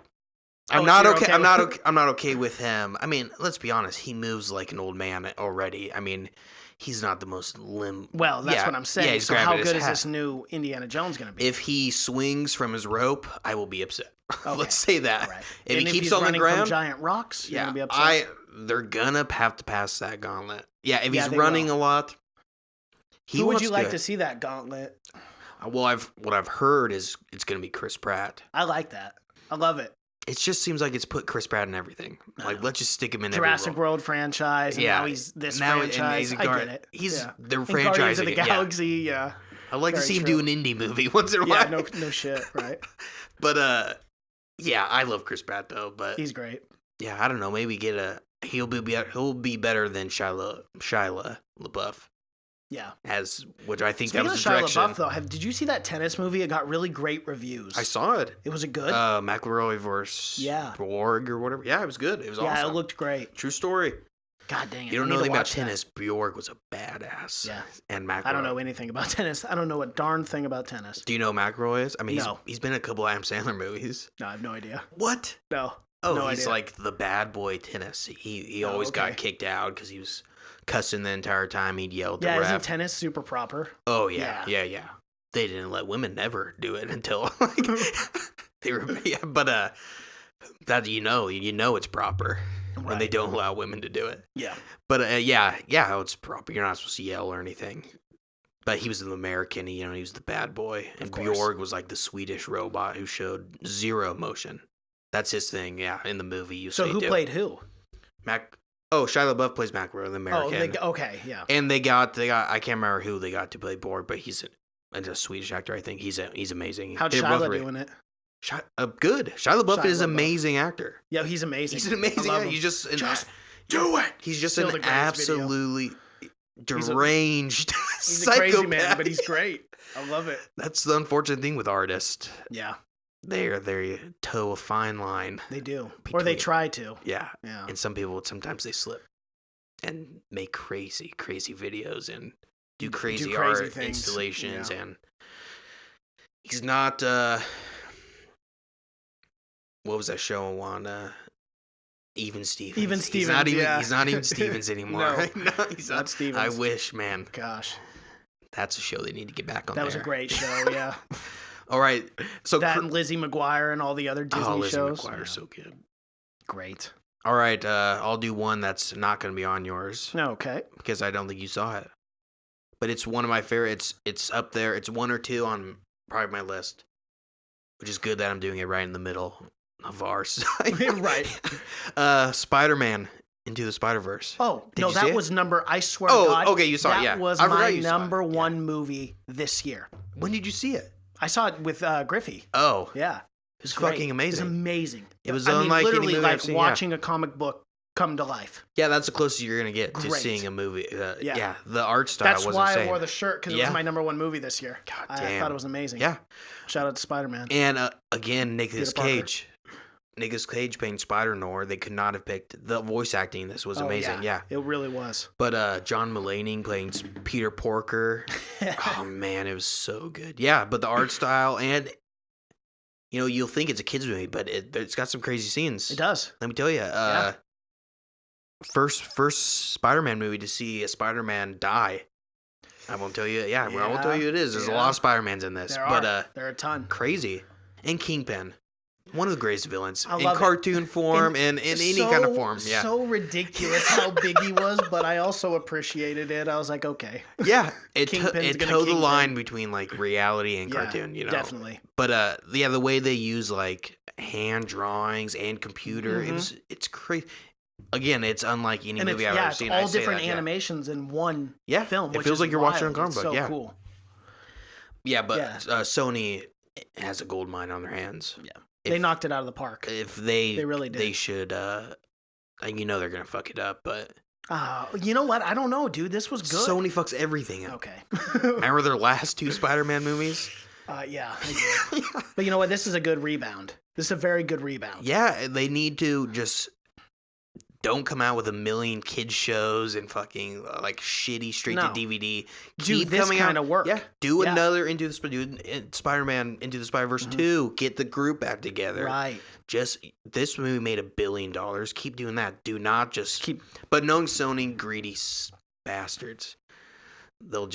I'm
Oh,
not
so you're
okay.
okay
I'm
with
not
it?
okay. I'm not okay with him. I mean, let's be honest. He moves like an old man already. I mean, he's not the most
Well, that's what I'm saying.
Yeah, he's
so how
grabbing his
good is
hat.
this new Indiana Jones going to be?
If he swings from his rope, I will be upset.
Okay.
Let's say that.
Right.
If
And
he keeps
he's
on the
running
ground,
from giant rocks, you're
yeah,
going to be upset?
they're gonna have to pass that gauntlet. Yeah, if he's
they
running
will.
a lot,
Who would you like
to
to see that gauntlet?
Well, what I've heard is it's gonna be Chris Pratt.
I like that. I love it.
It just seems like it's put Chris Pratt in everything. Like, let's just stick him in
Jurassic
every role.
World franchise, and now he's this franchise.
and
I get it.
They're
And Guardians of
franchising
the
it. Yeah.
Galaxy, yeah.
I'd like to
Very
see him
true.
do an indie movie once in a
Yeah,
while.
no shit, right?
But yeah, I love Chris Pratt though. But
He's great.
yeah, I don't know. Maybe he'll be better than Shia LaBeouf.
Yeah.
Which I think
Speaking
that
of
was the
Shia
direction.
LaBeouf, though, did you see that tennis movie? It got really great reviews.
I saw it.
Was it good?
McElroy versus Borg or whatever. Yeah, it was good. It was awesome.
Yeah, it looked great.
True story.
God dang it.
You don't
I
know
need to
anything about
watch that.
tennis. Bjork was a badass.
Yeah.
And McElroy.
I don't know anything about tennis. I don't know a darn thing about tennis.
Do you know who McElroy is? I mean,
No.
he's been in a couple Adam Sandler movies.
No, I have no idea.
What?
No.
Oh,
no
he's
idea.
like the bad boy tennis. He
Oh,
always got
okay.
kicked out because he was cussing the entire time. He'd yell at the
Yeah,
ref.
isn't tennis super proper?
Oh yeah. They didn't let women ever do it until like they were. Yeah, but that you know it's proper when they
Right.
don't allow women to do it.
Yeah.
But yeah, it's proper. You're not supposed to yell or anything. But he was an American. He was the bad boy, and
course.
Bjorg was like the Swedish robot who showed zero emotion. That's his thing. Yeah, in the movie you
So
see
who
too.
played who?
Oh, Shia LaBeouf plays McElroy, the American.
Okay, yeah.
And they got I can't remember who they got to play Borg, but he's a Swedish actor. I think he's amazing.
How'd
They're both
Shia
great.
doing it?
Good. Shia LaBeouf
Shia
is an
LaBeouf.
amazing actor.
Yeah, he's amazing.
He's an amazing
I love
actor.
him.
He's just
do it.
He's just
Still
an
the greatest video.
absolutely deranged
He's a
psychopath.
crazy man, but he's great. I love it.
That's the unfortunate thing with artists.
Yeah,
They toe a fine line.
they do. Or they
Between-
try to.
Yeah.
Yeah.
And sometimes they slip and make crazy videos and do crazy
crazy
art
things.
installations.
Yeah.
And he's not, what was that show on, Even Stevens?
Even Stevens,
He's not even Stevens anymore.
No.
No, he's
Not Stevens.
I wish, man.
Gosh,
That's a show they need to get back on.
that was a great show. Yeah,
All right. So
that and Lizzie McGuire and all the other Disney
Lizzie
shows.
McGuire's
Yeah.
so good.
Great.
All right. I'll do one that's not going to be on yours.
Okay.
Because I don't think you saw it. But it's one of my favorites. It's up there. It's one or two on probably my list, which is good that I'm doing it right in the middle of our side.
Right.
Spider-Man Into the Spider-Verse.
Oh,
Did
no,
you see
that
it?
was I swear
Oh,
to God.
okay, you saw it, yeah.
That was
I forgot
my
you saw it,
number
yeah.
one movie this year.
When did you see it?
I saw it with Griffey.
Oh,
Yeah.
it's
Great.
fucking
It was
amazing.
amazing.
It was
I mean,
unlike any
literally
movie
like
I've seen, yeah.
watching a comic book come to life.
Yeah, that's the closest you're gonna get to
Great.
seeing a movie.
Yeah.
Yeah, the art style
That's
was
why
insane.
I wore the shirt, because it
Yeah.
was my number one movie this year.
God
I
damn.
thought it was amazing.
Yeah,
Shout out to Spider-Man.
and again, Nicolas
Peter Parker.
Cage. Nicolas Cage playing Spider-Nor. They could not have picked the voice acting. In this was
Oh,
amazing. Yeah.
It really was.
But John Mulaney playing Peter Porker. Oh man, it was so good. Yeah, but the art style and you'll think it's a kids movie, but it's got some crazy scenes.
It does.
Let me tell you.
Yeah.
First Spider-Man movie to see a Spider-Man die. I won't tell you. Yeah, I won't tell you it is. There's a lot of Spider-Mans in this,
There
but
are. There are a ton.
crazy. And Kingpin. One of the greatest villains
I
in
love it.
cartoon form and in any kind of form. Yeah.
So ridiculous how big he was, but I also appreciated it. I was like, okay.
Yeah, it
Kingpin's gonna
towed the
Kingpin.
line between like reality and
Yeah,
cartoon,
definitely.
But yeah, the way they use like hand drawings and computer, it's crazy. Again, it's unlike any
And
movie
it's,
I've
yeah,
ever
it's
seen.
all
I say
different
that, yeah.
animations in one
Yeah,
film.
it
which
feels
is
like you're watching a
wild.
comic
It's
book,
so
yeah.
cool.
Yeah, but
Yeah.
Sony has a gold mine on their hands.
Yeah. They
If-
knocked it out of the park.
If they
really did.
they should. And they're gonna fuck it up, but
You know what? I don't know, dude. This was good.
Sony fucks everything up.
Okay.
Remember their last two Spider-Man movies?
Yeah, I do. But you know what? This is a good rebound. This is a very good rebound.
Yeah, they need to just Don't come out with a million kids shows and fucking like shitty straight to DVD.
Do this kind of work.
Yeah. Do another Spider-Man Into the Spider-Verse 2. Get the group back together.
Right.
This movie made $1 billion. Keep doing that. Do not just keep. But knowing Sony, greedy bastards, they'll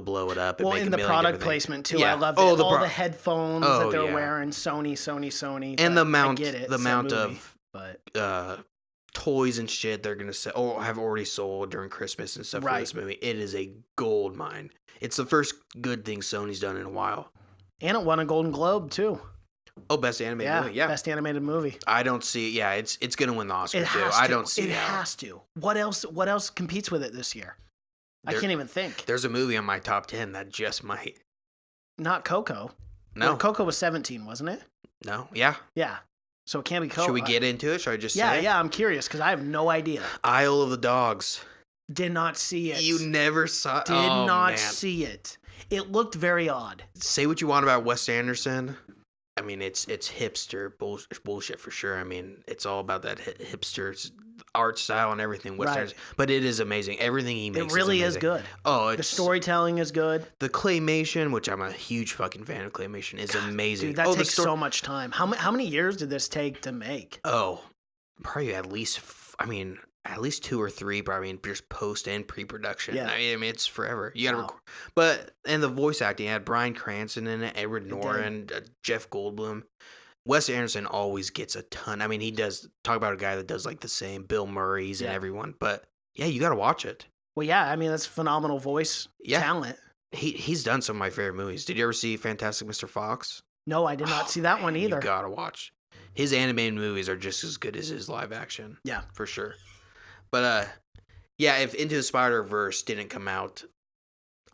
blow it up. And
well,
make
in the product placement too, I love all the headphones that they're wearing. Sony,
and the amount,
but
toys and shit they're gonna sell or have already sold during Christmas and stuff for this movie. It is a gold mine. It's the first good thing Sony's done in a while.
And it won a Golden Globe too.
Oh, best animated movie. Yeah,
best animated movie.
I don't see. Yeah, it's gonna win the Oscar too. I don't see.
It has to. What else competes with it this year? I can't even think.
There's a movie on my top 10 that just might.
Not Coco.
No,
well, Coco was 17, wasn't it?
No. Yeah.
Yeah. So it can't be Coco.
Should we get into it? Should I just say?
Yeah, I'm curious because I have no idea.
Isle of the Dogs.
Did not see it.
You never saw it?
Did not see it. It looked very odd.
Say what you want about Wes Anderson. I mean, it's hipster bullshit for sure. I mean, it's all about that hipster art style and everything. Wes Anderson. But it is amazing. Everything he makes
really is good.
Oh,
the storytelling is good.
The claymation, which I'm a huge fucking fan of claymation, is amazing.
Dude, that takes so much time. How many years did this take to make?
Oh, probably at least 2 or 3, probably just post and pre-production.
Yeah.
I mean, it's forever. You gotta record. But, and the voice acting, had Bryan Cranston in it, Edward Norton, Jeff Goldblum. Wes Anderson always gets a ton. I mean, he does, talk about a guy that does like the same, Bill Murray's and everyone. But, yeah, you gotta watch it.
Well, yeah, I mean, that's phenomenal voice talent.
He's done some of my favorite movies. Did you ever see Fantastic Mr. Fox?
No, I did not see that one either.
You gotta watch. His animated movies are just as good as his live action.
Yeah.
For sure. But, yeah, if Into the Spider-Verse didn't come out,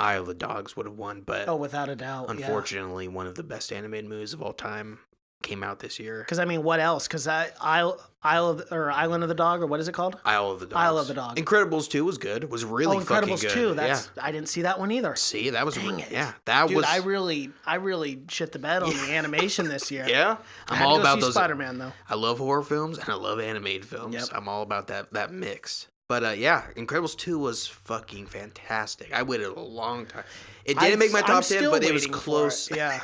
Isle of the Dogs would have won. But
without a doubt.
Unfortunately, one of the best animated movies of all time came out this year.
Because, I mean, what else? Because Island of the Dog, or what is it called?
Isle of the Dogs.
Isle of the Dog.
Incredibles 2 was good. It was really fucking good.
Incredibles 2. I didn't see that one either.
See, that was...
Dang it.
Yeah, that
Dude,
was...
I really shit the bed on the animation this year.
Yeah?
I'm all about those... Spider-Man, though.
I love horror films, and I love animated films.
Yep.
I'm all about that mix. But, yeah, Incredibles 2 was fucking fantastic. I waited a long time. It didn't make my top 10, but it was close.
Yeah.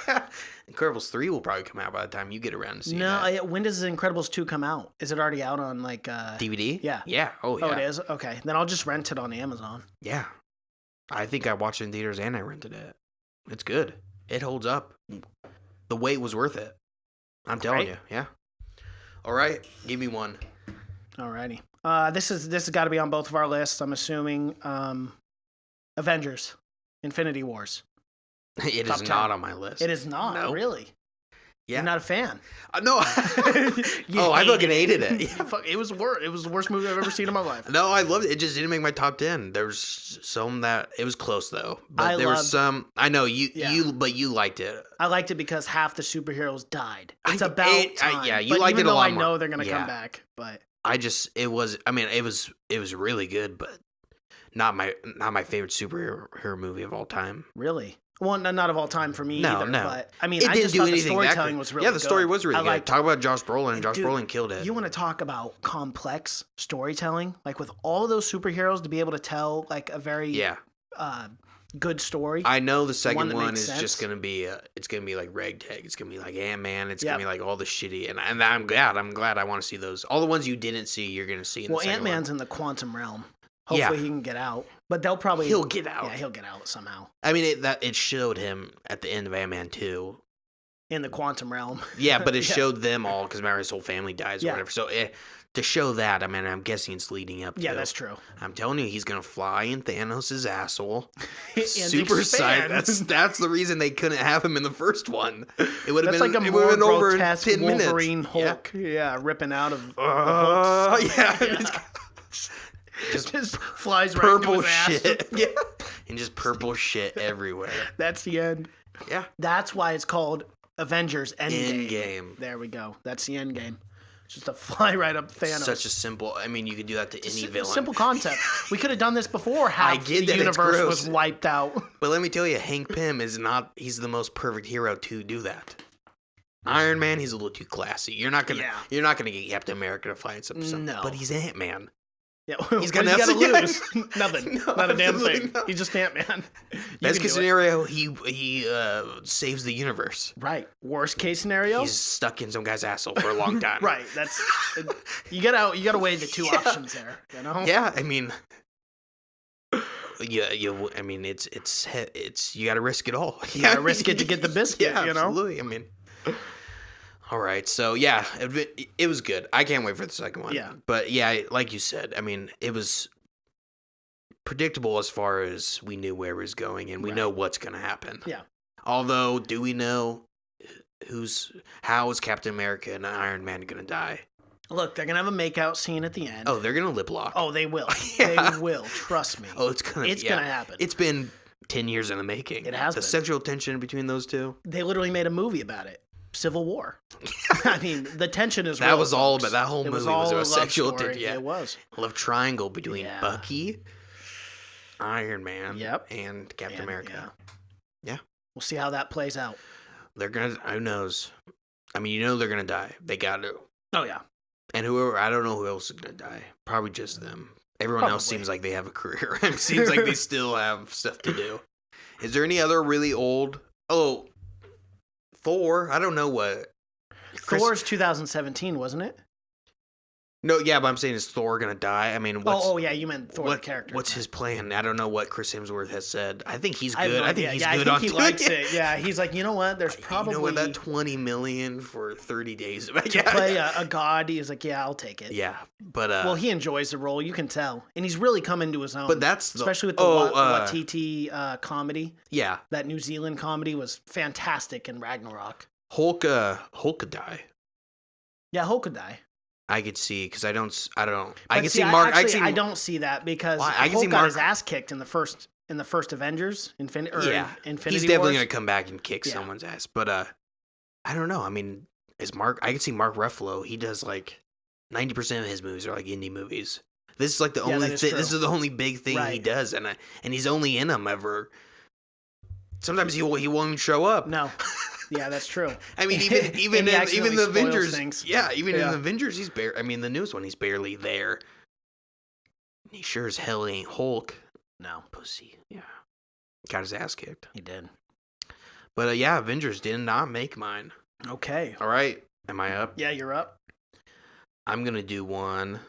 Incredibles 3 will probably come out by the time you get around to see
that.
No,
when does Incredibles 2 come out? Is it already out on, like...
DVD?
Yeah.
Yeah. Oh, yeah.
Oh, it is? Okay. Then I'll just rent it on Amazon.
Yeah. I think I watched it in theaters and I rented it. It's good. It holds up. The wait was worth it. I'm telling you. Yeah. All right. Give me one.
Alrighty. This has got to be on both of our lists, I'm assuming. Avengers. Infinity Wars.
It is not on my list.
It is not,
nope.
Really?
Yeah.
You're not a fan?
No. I fucking hated it.
Yeah, it was worse. It was the worst movie I've ever seen in my life.
No, I loved it. It just didn't make my top 10. There was some that it was close though. But there was some. I know but you liked it.
I liked it because half the superheroes died. It's about time.
You liked it a lot more.
I know they're gonna come back, but
it was really good, but not my favorite superhero movie of all time.
Really? Well, not of all time for me either. No. But I mean,
it
I just thought the storytelling was really good.
Yeah, the story was really good. Talk about Josh Brolin. Josh Brolin killed it.
You want to talk about complex storytelling? Like with all those superheroes to be able to tell like a very good story.
I know the second one is just gonna be it's gonna be like ragtag. It's gonna be like Ant-Man. It's gonna be like all the shitty. And I'm glad I want to see those. All the ones you didn't see, you're gonna see. In the second
Ant-Man's in the quantum realm. Hopefully he can get out. But he'll get out. Yeah, he'll get out somehow.
I mean, it showed him at the end of Ant-Man 2.
In the quantum realm.
Yeah, but it showed them all, because remember his whole family dies or whatever. So to show that, I mean, I'm guessing it's leading up to.
Yeah, that's true.
I'm telling you, he's going to fly in Thanos' asshole. Super sight. That's the reason they couldn't have him in the first one. It would have been
like a more grotesque over 10 Wolverine minutes. Hulk. Yeah, ripping out of just flies
purple
right into his
shit. Yeah. And just purple shit everywhere.
That's the end.
Yeah.
That's why it's called Avengers Endgame.
Endgame.
There we go. That's the end game. Just to fly right up Thanos.
Such a simple. I mean, you could do that to any villain.
Simple concept. We could have done this before half the universe was wiped out.
But let me tell you, Hank Pym is not. He's the most perfect hero to do that. Iron Man, he's a little too classy. You're not gonna get Captain America to fight something.
No.
But he's Ant-Man.
Yeah,
He's got
to
nothing.
lose. Nothing.
No,
Not a damn
absolutely
thing.
not.
He's just Ant-Man.
Best case scenario, he saves the universe.
Right. Worst case scenario,
He's stuck in some guy's asshole for a long time.
right. That's you gotta weigh the two options there. You know.
Yeah, I mean, I mean, it's you got to risk it all.
You gotta risk it to get the biscuit.
Yeah,
you know.
absolutely. I mean, all right. So yeah, it was good. I can't wait for the second one.
Yeah.
But yeah, like you said, I mean, it was predictable as far as we knew where it was going, and we know what's going to happen.
Yeah.
Although, do we know how is Captain America and Iron Man going to die?
Look, they're gonna have a makeout scene at the end.
Oh, they're going to lip lock.
Oh, they will.
Yeah.
They will. Trust me.
Oh, it's gonna
happen.
It's been 10 years in the making.
It has
the
been.
sexual tension between those two.
They literally made a movie about it. Civil War. I mean, the tension is
That
real,
was all
folks.
about that whole
It
movie
all
was
a
about
love
sexual
story.
tension. Yeah,
It was.
love triangle between
Yeah.
Bucky, Iron Man,
Yep.
and Captain America. Yeah.
We'll see how that plays out.
They're gonna. Who knows? I mean, they're gonna die. They got to.
Oh yeah.
And whoever, I don't know who else is gonna die. Probably just them. Everyone else
Probably.
seems like they have a career. It seems like they still have stuff to do. Is there any other really old? Oh, Thor. I don't know what.
Thor's 2017, wasn't it?
No, yeah, but I'm saying, is Thor gonna die? I mean,
Oh yeah, you meant Thor the character.
What's his plan? I don't know what Chris Hemsworth has said. I think he's
I have
good.
no
I think
idea.
he's
Yeah,
good
I
on
think he
doing
likes it. Yeah, he's like, you know what? There's probably
you know what, that $20 million for 30 days
to play a god. He's like, yeah, I'll take it.
Yeah, but
well, he enjoys the role. You can tell, and he's really come into his own.
But that's
especially with the Watiti comedy.
Yeah,
that New Zealand comedy was fantastic in Ragnarok.
Hulk could die.
Yeah, Hulk could die.
I could see because I don't.
But
I can
see,
see Mark.
I don't see that because
I can
Hulk
see
got
Mark
his ass kicked in the first Avengers, Infinity
he's definitely
Wars.
gonna come back and kick someone's ass. But I don't know. I mean, I can see Mark Ruffalo. He does like 90% of his movies are like indie movies. This is like the only
that is
thing.
true.
This is the only big thing he does, and he's only in them ever. Sometimes he won't even show up.
No. Yeah, that's true.
I mean, even
And he
the
accidentally spoils
Avengers.
things.
Yeah, even in the Avengers, he's barely. I mean, the newest one, he's barely there. He sure as hell ain't Hulk.
No.
Pussy. Yeah, got his ass kicked.
He did.
But yeah, Avengers did not make mine.
Okay.
All right, am I up?
Yeah, you're up.
I'm gonna do one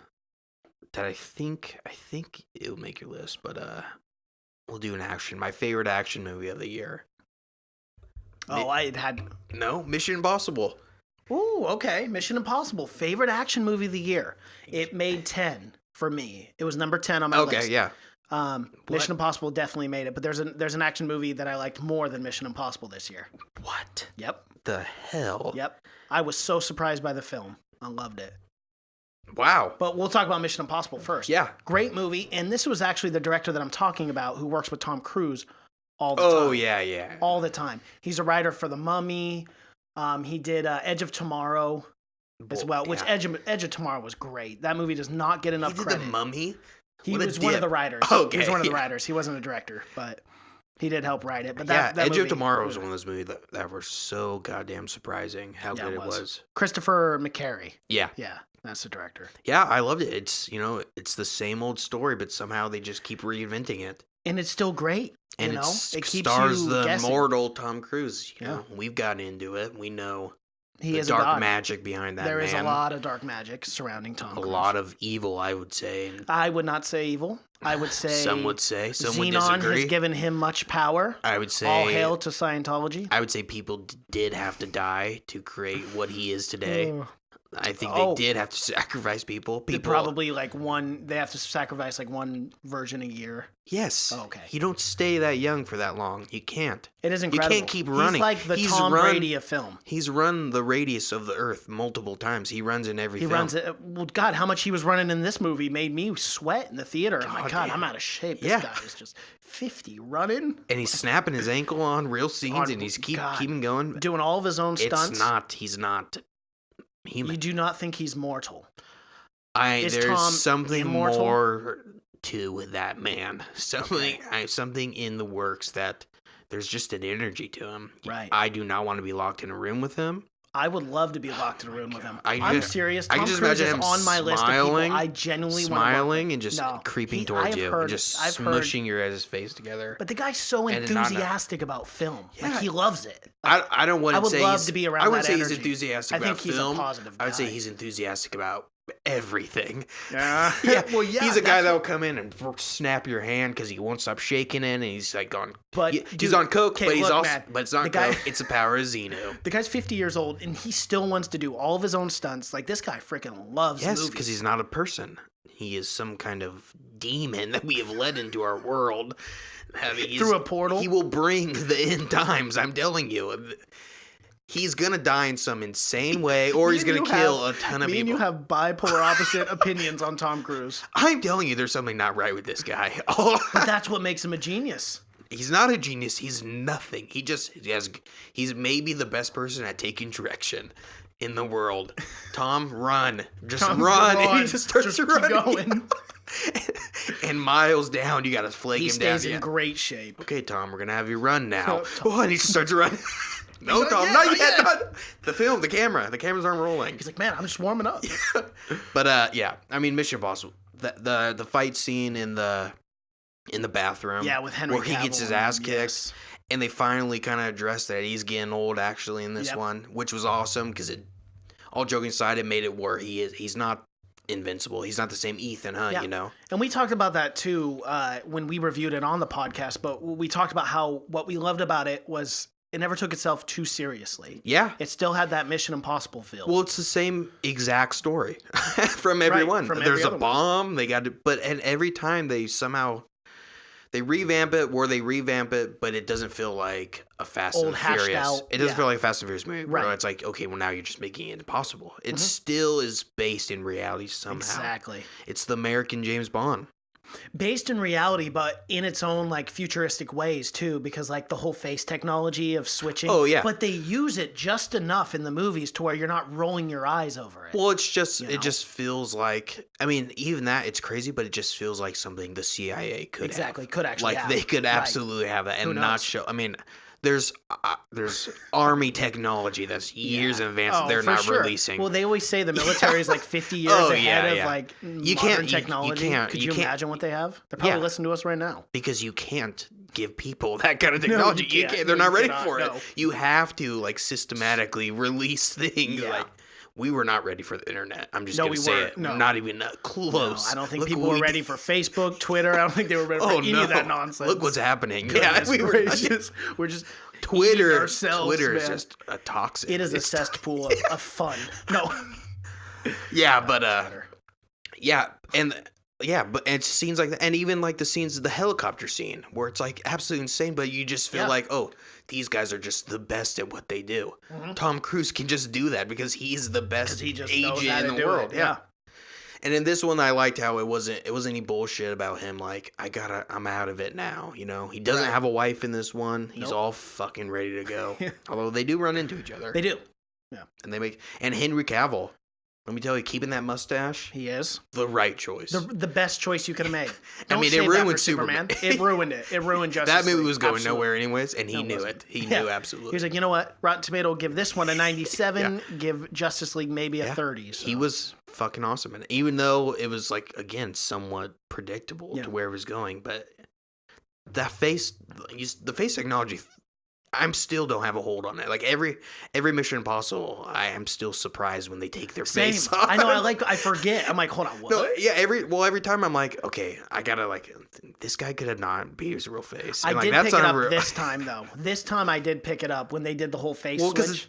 that I think it'll make your list, but we'll do an action. My favorite action movie of the year.
Oh, I had.
No, Mission Impossible.
Ooh, okay. Mission Impossible, favorite action movie of the year. It made 10 for me. It was number 10 on my list.
Okay, yeah.
Mission Impossible definitely made it, but there's an action movie that I liked more than Mission Impossible this year.
What?
Yep.
The hell?
Yep. I was so surprised by the film. I loved it.
Wow.
But we'll talk about Mission Impossible first.
Yeah.
Great movie, and this was actually the director that I'm talking about who works with Tom Cruise all the time.
Oh, yeah.
All the time. He's a writer for The Mummy. He did Edge of Tomorrow as well, which Edge of Tomorrow was great. That movie does not get enough credit.
The Mummy?
He was one of the writers.
Okay.
He was one of the writers. He wasn't a director, but he did help write it. But that
Edge
movie,
of Tomorrow was one of those movies that were so goddamn surprising how good it was.
Christopher McQuarrie.
Yeah.
Yeah, that's the director.
Yeah, I loved it. It's, it's the same old story, but somehow they just keep reinventing it.
And it's still great.
And
it keeps
stars
you
the
guessing.
immortal Tom Cruise. You know, we've gotten into it. We know
he is
dark magic behind that
There
man.
is a lot of dark magic surrounding Tom Cruise.
A lot of evil, I would say.
I would not say evil. I would say
some would say. Some would
Xenon
disagree.
has given him much power.
I would say
all hail to Scientology.
I would say people did have to die to create what he is today. I think they did have to sacrifice people.
Probably they have to sacrifice like one virgin a year.
Yes.
Oh, okay.
You don't stay that young for that long. You can't.
It is incredible.
You can't keep running.
He's like the Tom Brady of film.
He's run the radius of the earth multiple times. He runs in every film.
He runs it. Well, God, how much he was running in this movie made me sweat in the theater. Oh my God, I'm out of shape. This guy is just 50 running.
And he's snapping his ankle on real scenes, and he's keeping going.
Doing all of his own stunts.
He's not human.
You do not think he's mortal.
There's
Tom
something
immortal?
more to that man. Something in the works that there's just an energy to him.
Right.
I do not want to be locked in a room with him.
I would love to be locked in a room with him.
I'm
I'm serious. Tom
I can just
Cruise
imagine
is
him
on my list of people I genuinely want to
smiling and just creeping towards you, and just
I've
smushing your guys' face together.
But the guy's so enthusiastic about film.
Yeah.
Like, he loves it.
I don't want to say
love to be around
I wouldn't
that
say he's
energy.
enthusiastic
I think
about
he's
film.
a positive guy.
I would say he's enthusiastic about everything.
Yeah. Well, yeah.
He's a guy that'll come in and snap your hand because he won't stop shaking it, and he's like on.
But
he's on coke, but he's also.
Man,
but it's not coke. It's the power of Xenu.
The guy's 50 years old, and he still wants to do all of his own stunts. Like, this guy freaking loves movies.
Yes, because he's not a person. He is some kind of demon that we have led into our world. I mean,
through a portal.
He will bring the end times. I'm telling you. He's gonna die in some insane way, or he's gonna kill a ton of people.
Me and you have bipolar opposite opinions on Tom Cruise.
I'm telling you, there's something not right with this guy.
But that's what makes him a genius.
He's not a genius. He's nothing. He's maybe the best person at taking direction in the world. Tom, run. Tom, run. And he just starts running. Going. And miles down, you gotta flake him down.
He stays in great shape.
Okay, Tom, we're gonna have you run now. And he starts running. No, Tom, not yet. Not. The film, the cameras aren't rolling.
He's like, man, I'm just warming up.
But yeah, I mean, Mission Impossible. The fight scene in the bathroom,
with Henry
where he gets his ass kicked,
yes.
And they finally kind of addressed that he's getting old actually in this one, which was awesome because all joking aside, it made it where he's not invincible. He's not the same Ethan Hunt, you know.
And we talked about that too when we reviewed it on the podcast. But we talked about how what we loved about it was. It never took itself too seriously.
Yeah.
It still had that Mission Impossible feel.
Well, it's the same exact story from everyone.
Right,
There's a bomb. They got to, and every time they revamp it, but it doesn't feel like a Fast and Furious. It doesn't feel like a Fast and Furious movie. Right. It's like, okay, well, now you're just making it impossible. It still is based in reality somehow.
Exactly.
It's the American James Bond.
Based in reality, but in its own like futuristic ways too, because like the whole face technology of switching.
Oh yeah.
But they use it just enough in the movies to where you're not rolling your eyes over it.
Well, it's just it just feels like, I mean, even that, it's crazy, but it just feels like something the CIA could
actually
have. They could absolutely have that and not show. I mean, there's army technology that's years in advance that they're not releasing.
Well, they always say the military is like 50 years ahead of like modern technology. Could you imagine what they have? They're probably listening to us right now.
Because you can't give people that kind of technology. No, you can't. They're not ready for it. You have to like systematically release things like. We were not ready for the internet. I'm just going to say it. No. Not even close. No,
I don't think people were ready for Facebook, Twitter. I don't think they were ready for any of that nonsense.
Look what's happening.
We're just
Twitter.
Ourselves,
Twitter is just a toxic.
It is a cesspool of fun. No.
Yeah, but but it's scenes like that, and even like the scenes of the helicopter scene where it's like absolutely insane, but you just feel like, oh, these guys are just the best at what they do. Tom Cruise can just do that because he's the best agent in the world. Yeah. And in this one, I liked how it wasn't any bullshit about him. Like, I'm out of it now. You know, he doesn't have a wife in this one. He's all fucking ready to go. Although they do run into each other.
They do.
Yeah. And Henry Cavill. Let me tell you, keeping that mustache,
he is
the right choice.
The best choice you could have made.
I mean, it ruined Superman.
It ruined it. It ruined Justice
That movie
League.
was going nowhere anyways, and he knew it. He knew absolutely.
He was like, you know what? Rotten Tomato will give this one a 97. Give Justice League maybe a 30. So.
He was fucking awesome, and even though it was like again somewhat predictable to where it was going, but the face technology. I still don't have a hold on it. Like every Mission Impossible, I am still surprised when they take their face off.
I know. I forget. I'm like, hold on, what?
No, yeah. Every time I'm like, okay, I gotta like, this guy could have not be his real face. And
I did pick it up this time though. This time I did pick it up when they did the whole face switch. Well, because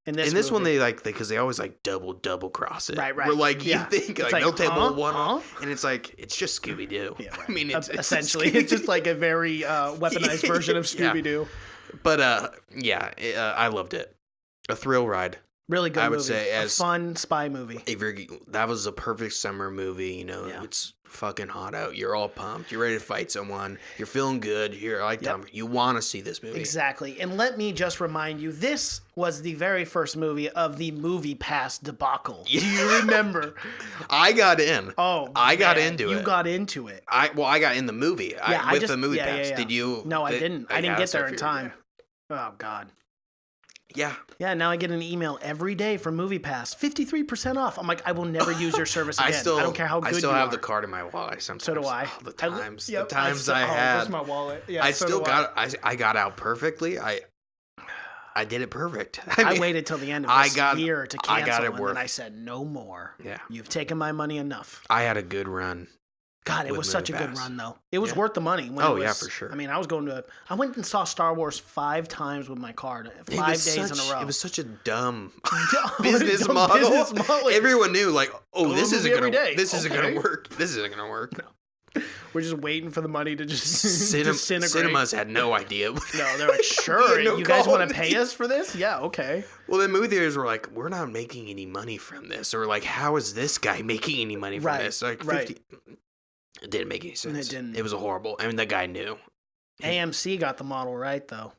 in this one because they always like double cross it. Right.
We're like you think like they'll table one, and it's like it's just Scooby Doo. Yeah, right. I mean, it's
essentially it's just like a very weaponized version of Scooby Doo.
But I loved it. A thrill ride.
Really good movie.
I would say
a fun spy movie.
That was a perfect summer movie. You know, it's fucking hot out. You're all pumped. You're ready to fight someone. You're feeling good. You're like Tom. You want to see this movie.
Exactly. And let me just remind you, this was the very first movie of the Movie Pass debacle. Do you remember?
I got in.
Oh,
I got into it.
You got into it.
I got in the movie. With the Movie Pass. Did you?
No, I didn't. I didn't get there in time. Oh God.
Yeah.
Yeah, now I get an email every day from MoviePass, 53% off. I'm like, I will never use your service again. I don't care how good you are.
I still have the card in my wallet sometimes.
So do I.
Oh, the times
I
had.
Where's my wallet? Yeah,
I still got. I got out perfectly. I did it perfect.
I waited till the end of this year to cancel, and then I said, no more.
Yeah.
You've taken my money enough.
I had a good run.
God, it was such a good run, though. It was worth the money.
Yeah, for sure.
I mean, I went and saw Star Wars 5 times with my card, 5 days in a row.
It was such a dumb business model. Everyone knew, like, this isn't going to work. This isn't going to work.
No. We're just waiting for the money to just disintegrate.
Cinemas had no idea.
No, they're like, sure, you guys want to pay us for this? Yeah, okay.
Well, the movie theaters were like, we're not making any money from this. Or like, how is this guy making any money from this? Like, 50... It didn't make any sense.
It didn't.
It was horrible. I mean, that guy knew.
AMC got the model right, though.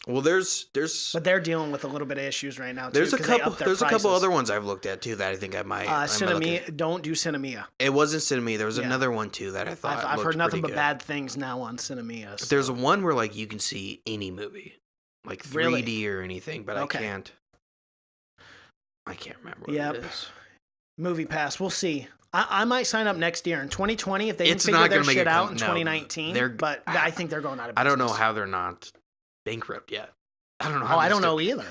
Well, there's.
But they're dealing with a little bit of issues right now, too.
There's a couple other ones I've looked at, too, that I think I might.
Don't do Cinemia.
It wasn't Cinemia. There was another one, too, that I thought
I've heard nothing but bad things now on Cinemia. So.
There's one where, like, you can see any movie. Like 3D or anything, but I can't remember what it is.
Movie Pass. We'll see. I might sign up next year in 2020 if they can figure their shit out in 2019. But I think they're going out of business.
I don't know how they're not bankrupt yet. I don't know.
I don't know either.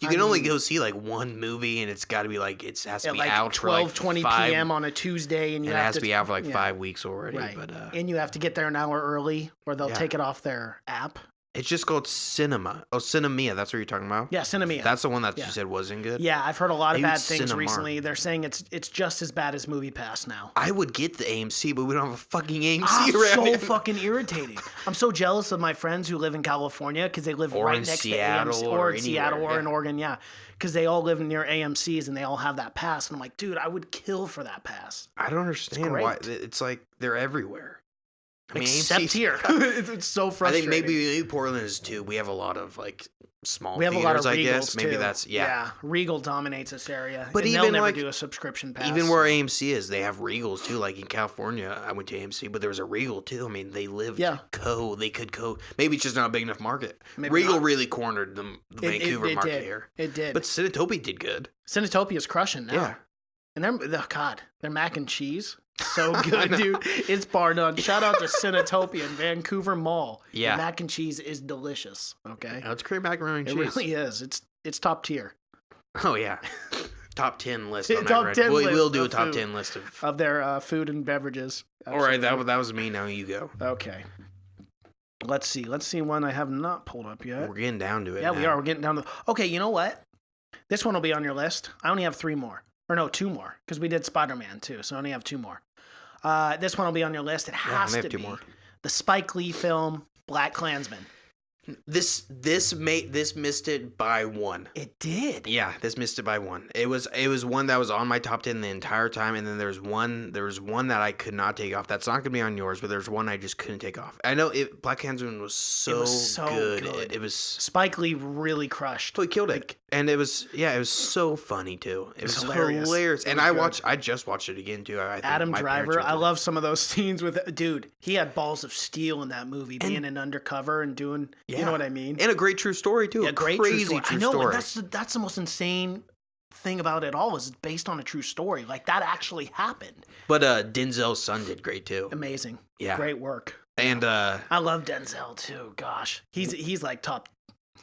You can only go see like one movie, and it's got to be like it has to be
like
out
12:20 p.m. on a Tuesday, and
it has to be out for like 5 weeks already.
Right.
But
and you have to get there an hour early, or they'll take it off their app.
It's just called Cinema. Oh, Cinemia. That's what you're talking about?
Yeah, Cinemia.
That's the one that you said wasn't good?
Yeah, I've heard a lot of bad things recently. They're saying it's just as bad as Movie Pass now.
I would get the AMC, but we don't have a fucking AMC
around here. So fucking irritating. I'm so jealous of my friends who live in California because they live right next to AMC. Or in Seattle or in Oregon, yeah. Because they all live near AMCs and they all have that pass. And I'm like, dude, I would kill for that pass.
I don't understand why. It's like they're everywhere.
I mean, except here. It's so frustrating.
I think maybe Portland is too. We have a lot of like small theaters,
a lot of Regals,
I guess. Maybe
too.
that's yeah.
Regal dominates this area.
But
and
even
they'll never
like,
do a subscription pass.
Even where AMC is, they have Regals too. Like in California, I went to AMC, but there was a Regal too. I mean, they lived They could co. Maybe it's just not a big enough market. Maybe Regal really cornered the Vancouver market here.
It did.
But Cinetopia did good.
Cinetopia's crushing now. Yeah. And their mac and cheese. So good, dude. It's bar none. Shout out to Cinetopia in Vancouver Mall.
Yeah.
The mac and cheese is delicious. Okay.
Yeah, it's great macaroni and cheese.
It really is. It's top tier.
Oh, yeah. Top 10 list on that. We'll do a top 10 list
of their food and beverages.
Absolutely. All right, that was me. Now you go.
Okay. Let's see one I have not pulled up yet.
We're getting down to it.
Yeah, we are. We're getting down to. Okay, you know what? This one will be on your list. I only have 3 more. Or no, 2 more, because we did Spider-Man too, so I only have 2 more. This one will be on your list. It has to be the Spike Lee film Black Klansman.
This missed it by 1.
It did.
Yeah, this missed it by 1. It was one that was on my top 10 the entire time, and then there was one that I could not take off. That's not gonna be on yours, but there's one I just couldn't take off. I know Black Klansman was so good. It was
Spike Lee really crushed.
He killed it, and it was so funny too. It was hilarious. And I just watched it again too. I think
Adam Driver. I love some of those scenes with he had balls of steel in that movie, being an undercover and doing. Yeah. You know what I mean?
And a great true story, too.
A great crazy true story. I know, and that's the most insane thing about it all is it's based on a true story. Like, that actually happened.
But Denzel's son did great, too.
Amazing.
Yeah.
Great work.
And
I love Denzel, too. Gosh. He's like top...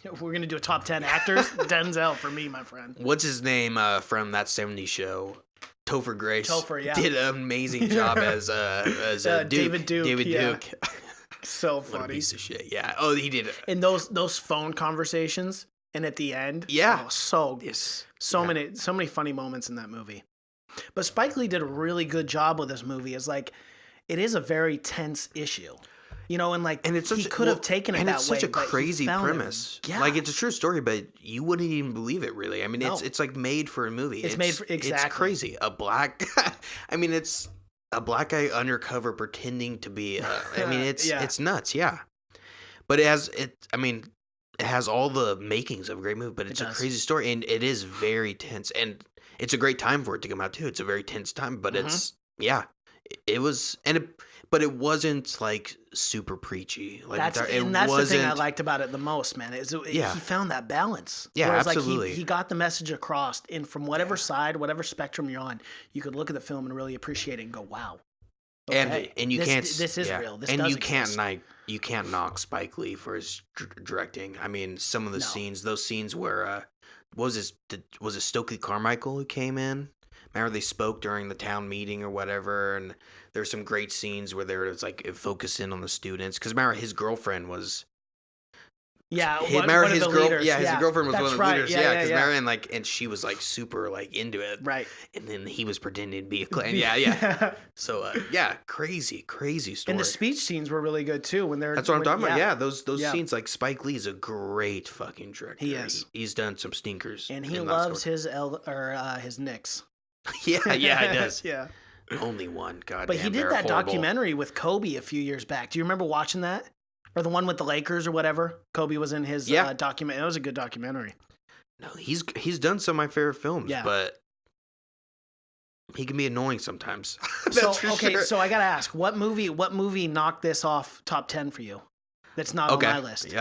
We're going to do a top 10 actors. Denzel for me, my friend.
What's his name from that 70s show? Topher Grace.
Topher, yeah.
Did an amazing job as Duke.
David Duke.
Duke.
So funny.
What a piece of shit. Yeah. Oh, he did it.
And those phone conversations, and at the end,
yeah,
so many funny moments in that movie. But Spike Lee did a really good job with this movie. It's like it is a very tense issue, you know, and he could have taken it that way.
And it's such a crazy premise. Like it's a true story, but you wouldn't even believe it. Really, I mean, it's like made for a movie.
It's made for exactly.
It's crazy. A black. I mean, it's. A black guy undercover pretending to be. I mean, it's nuts, yeah. But it has all the makings of a great movie. But it's a crazy story, and it is very tense, and it's a great time for it to come out too. It's a very tense time, but it was, and but it wasn't like super preachy. Like
That's the thing I liked about it the most, man. He found that balance.
Yeah,
whereas,
absolutely.
Like, he got the message across, and from whatever side, whatever spectrum you're on, you could look at the film and really appreciate it and go, "Wow." Okay.
And you can't.
This is real. This
and
does
you
exist.
can't knock Spike Lee for his directing. I mean, some of the scenes, those scenes where was it Stokely Carmichael who came in? Remember they spoke during the town meeting or whatever, and there's some great scenes where there was like it focused in on the students because remember his girlfriend was.
Yeah,
his girlfriend was one of the leaders. Yeah, because Marion and she was like super like into it.
Right.
And then he was pretending to be a clan. Yeah. So crazy story.
And the speech scenes were really good too.
That's what I'm talking about. Yeah, those scenes like Spike Lee is a great fucking director.
He is.
He's done some stinkers.
And he loves his Knicks.
Yeah, he does.
Yeah.
Only one. God.
But he did that documentary with Kobe a few years back. Do you remember watching that? Or the one with the Lakers or whatever. Kobe was in his document. It was a good documentary.
No, he's done some of my favorite films, but he can be annoying sometimes. That's for sure.
So I gotta ask, what movie knocked this off top 10 for you? That's not on my list.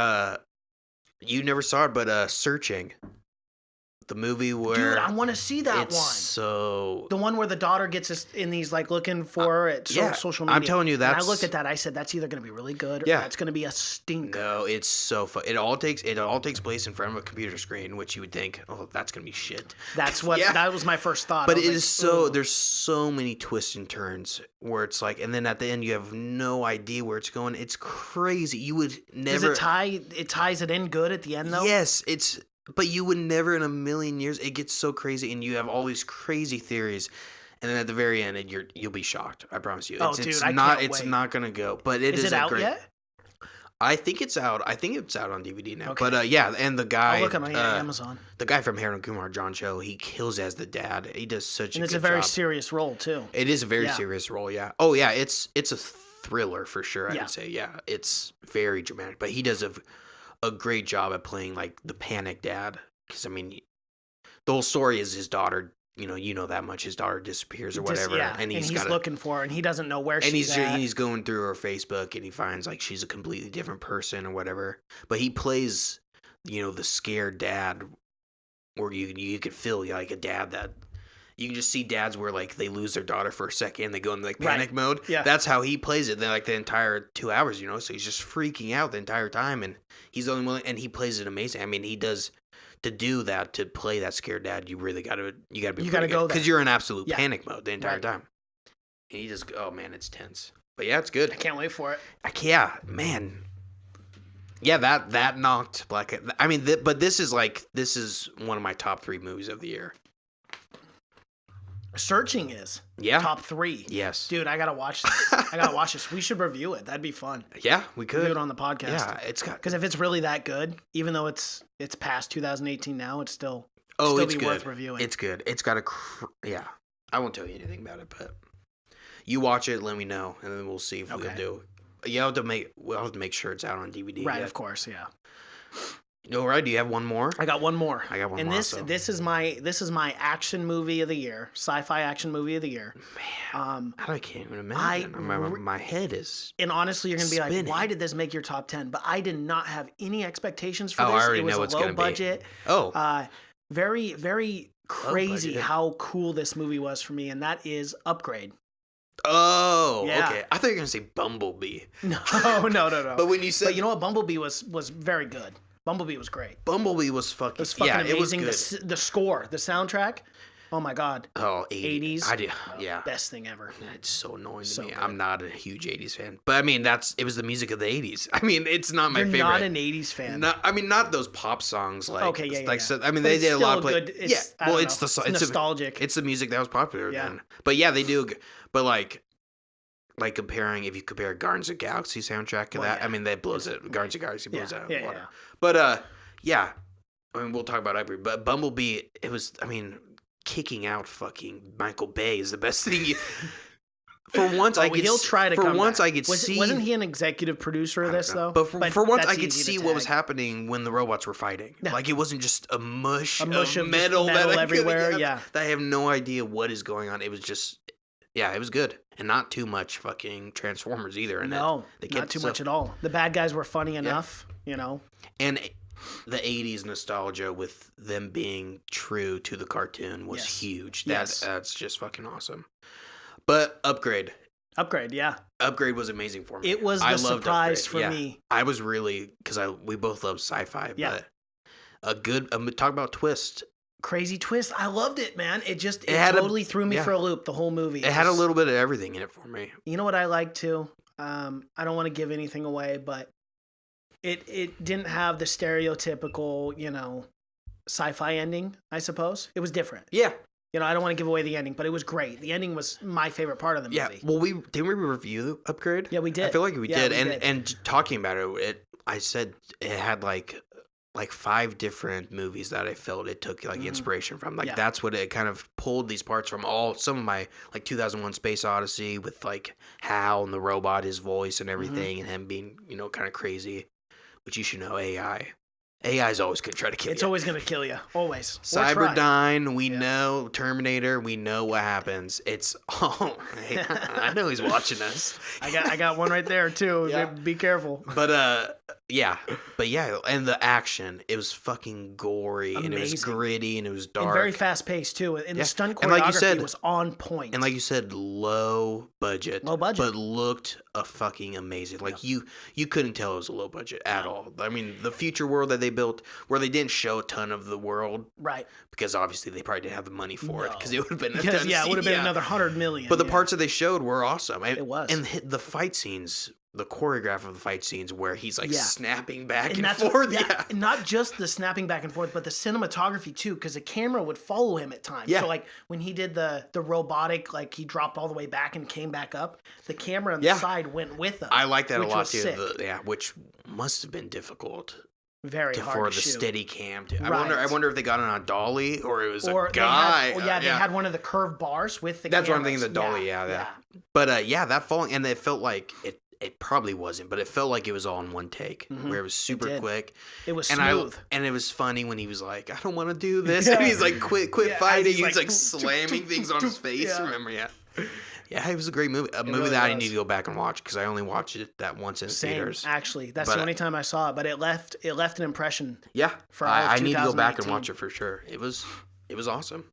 You never saw it, but Searching. The movie where...
Dude, I want to see that one.
So...
The one where the daughter gets us in these, like, looking for it, social media.
I'm telling you, that's...
And I looked at that, I said, that's either going to be really good or it's going to be a stinker.
No, it's so fun. It all takes place in front of a computer screen, which you would think, oh, that's going to be shit.
That was my first thought.
But it is so... There's so many twists and turns where it's like... And then at the end, you have no idea where it's going. It's crazy. You would never...
Does it ties it in good at the end, though?
Yes, it's... But you would never in a million years. It gets so crazy, and you have all these crazy theories, and then at the very end, you'll be shocked. I promise you. It's not gonna go. But
is it out yet?
I think it's out. I think it's out on DVD now. Okay. But and the guy.
I'll look on Amazon.
The guy from Harold and Kumar, John Cho, he kills as the dad. He does such a good job.
And it's a very serious role too.
It is a very serious role. Yeah. Oh yeah. It's a thriller for sure. I would say. Yeah. It's very dramatic, but he does a great job at playing like the panic dad, because I mean the whole story is his daughter, you know that much, his daughter disappears or whatever, and he's looking for her and he doesn't know where she's at. And he's going through her Facebook and he finds like she's a completely different person or whatever, but he plays the scared dad where you could feel like a dad that you can just see dads where like they lose their daughter for a second, they go into like panic mode. Yeah. That's how he plays it. Then like the entire 2 hours, so he's just freaking out the entire time, and he's the only one, and he plays it amazing. I mean, he does to play that scared dad. You really gotta go because you're in absolute panic mode the entire time. And he just, oh man, it's tense. But yeah, it's good.
I can't wait for it.
Man. Yeah, that knocked Black. I mean, but this is one of my top 3 movies of the year.
Searching is top 3.
Yes,
dude, I gotta watch this. We should review it. That'd be fun.
Yeah, we could
review it on the podcast.
Yeah, it's got,
because if it's really that good, even though it's past 2018 now, it's still
it's
be
good.
Worth reviewing.
It's good. It's got I won't tell you anything about it, but you watch it, let me know, and then we'll see if we'll do. We'll have to make sure it's out on DVD.
Right, of course, yeah.
All right, do you have one more?
I got one more.
And
this is my action movie of the year, sci-fi action movie of the year.
Man, I can't even imagine. My head is.
And honestly, you're gonna be
spinning.
like, why did this make your top 10? But I did not have any expectations for this.
I already
it was
know
a
it's
low
gonna
budget.
Be.
Very, very crazy how cool this movie was for me, and that is Upgrade.
Oh, okay. I thought you were gonna say Bumblebee.
No.
But when you said,
but you know what, Bumblebee was very good. Bumblebee was great.
Bumblebee was fucking.
It was fucking amazing.
It was good.
The score, the soundtrack. Oh my god.
Oh, 80s. I did.
Best thing ever.
It's so annoying to me.
Good.
I'm not a huge 80s fan, but I mean it was the music of the 80s. I mean, it's not my favorite.
You're not an 80s fan.
Not those pop songs like.
Okay, yeah.
So, I mean, they did a lot of
good.
It's
nostalgic.
It's the music that was popular then. But yeah, they do. But like if you compare Guardians of the Galaxy soundtrack to that, I mean, that blows it. Guardians of the Galaxy blows it out of water. But yeah, I mean, we'll talk about Upgrade, but Bumblebee, it was, I mean, kicking out fucking Michael Bay is the best thing. For once, I could.
He'll try to.
For
come
once,
back.
I could see.
Wasn't he an executive producer of this though?
But for once, I could see what was happening when the robots were fighting. Like it wasn't just a mush of metal
everywhere.
That I have no idea what is going on. It was just Yeah, it was good. And not too much fucking Transformers either. And
No, not too much at all. The bad guys were funny enough, you know.
And the 80s nostalgia with them being true to the cartoon was huge. That's just fucking awesome. But Upgrade, yeah. Upgrade was amazing for me.
It was the surprise for me.
I was really, because we both love sci-fi, but a good, talk about twist.
Crazy twist. I loved it, man. It totally threw me for a loop, the whole movie.
It had a little bit of everything in it for me.
You know what I like too? I don't want to give anything away, but it didn't have the stereotypical, you know, sci-fi ending, I suppose. It was different.
Yeah.
You know, I don't want to give away the ending, but it was great. The ending was my favorite part of the movie.
Yeah. Well, didn't we review Upgrade?
Yeah, we did.
I feel like we did. And talking about it, I said it had like 5 different movies that I felt it took like inspiration from. Like that's what it kind of pulled these parts from. Some of my like 2001 Space Odyssey with like Hal and the robot, his voice and everything, and him being, you know, kind of crazy. Which you should know, AI is always going to try to kill you.
It's always going to kill you. Always.
Cyberdyne, we know. Terminator, we know what happens. It's hey, I know he's watching us.
I got one right there too. Yeah. Be careful.
But yeah, and the action, it was fucking gory. Amazing. And it was gritty and it was dark.
And very fast paced too. And the stunt choreography was on point.
And like you said, low budget, but looked fucking amazing. Like you couldn't tell it was a low budget at all. I mean, the future world that they built, where they didn't show a ton of the world,
right?
Because obviously they probably didn't have the money for it, because it would have been
it would have been another $100 million.
But the parts that they showed were awesome.
It was,
and the fight scenes. The choreograph of the fight scenes where he's like snapping back and forth.
And not just the snapping back and forth, but the cinematography too, because the camera would follow him at times. Yeah. So like when he did the robotic, like he dropped all the way back and came back up, the camera on the side went with him.
I like that a lot too. Which must have been difficult.
Very hard to shoot.
For the steady cam. I wonder if they got it on a dolly or it was a guy.
They had one of the curved bars with the
That's
cameras.
what I'm thinking, the dolly, yeah. But that falling, and it felt like it probably wasn't, but it felt like it was all in one take, where it was super quick.
It was smooth.
And it was funny when he was like, I don't want to do this. And he's like, quit fighting. He's like slamming things on his face. Yeah. Remember, Yeah, it was a great movie. A movie that I need to go back and watch, because I only watched it that once in theaters.
Actually. That's the only time I saw it, but it left an impression.
Yeah. For I need to go back and watch it for sure. It was awesome.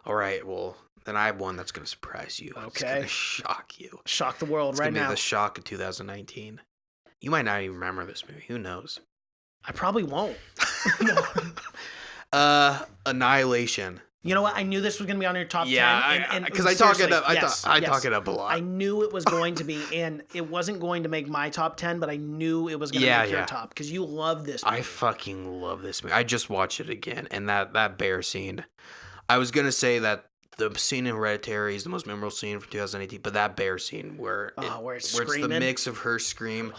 All right, well, then I have one that's going to surprise you.
Okay.
It's going to shock you.
Shock the world right now.
It's going to be the shock of 2019. You might not even remember this movie. Who knows?
I probably won't.
Annihilation.
You know what? I knew this was going to be on your top 10.
Yeah, because I talk it up. I talk it up a lot.
I knew it was going to be, and it wasn't going to make my top 10, but I knew it was going to make your top, because you love this movie.
I fucking love this movie. I just watched it again, and that bear scene. I was going to say that the scene in Hereditary is the most memorable scene from 2018, but that bear scene where it's the mix of her scream,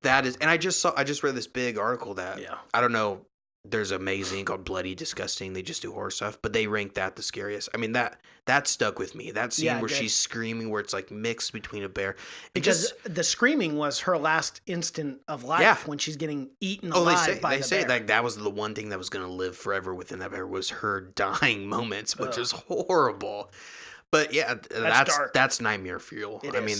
that is. And I just read this big article that I don't know. There's a magazine called Bloody Disgusting. They just do horror stuff, but they rank that the scariest. I mean, that stuck with me. That scene where she's screaming, where it's like mixed between a bear.
Because the screaming was her last instant of life when she's getting eaten alive by the bear. They say
like that was the one thing that was going to live forever within that bear, was her dying moments, which is horrible. But yeah, that's nightmare fuel. I mean,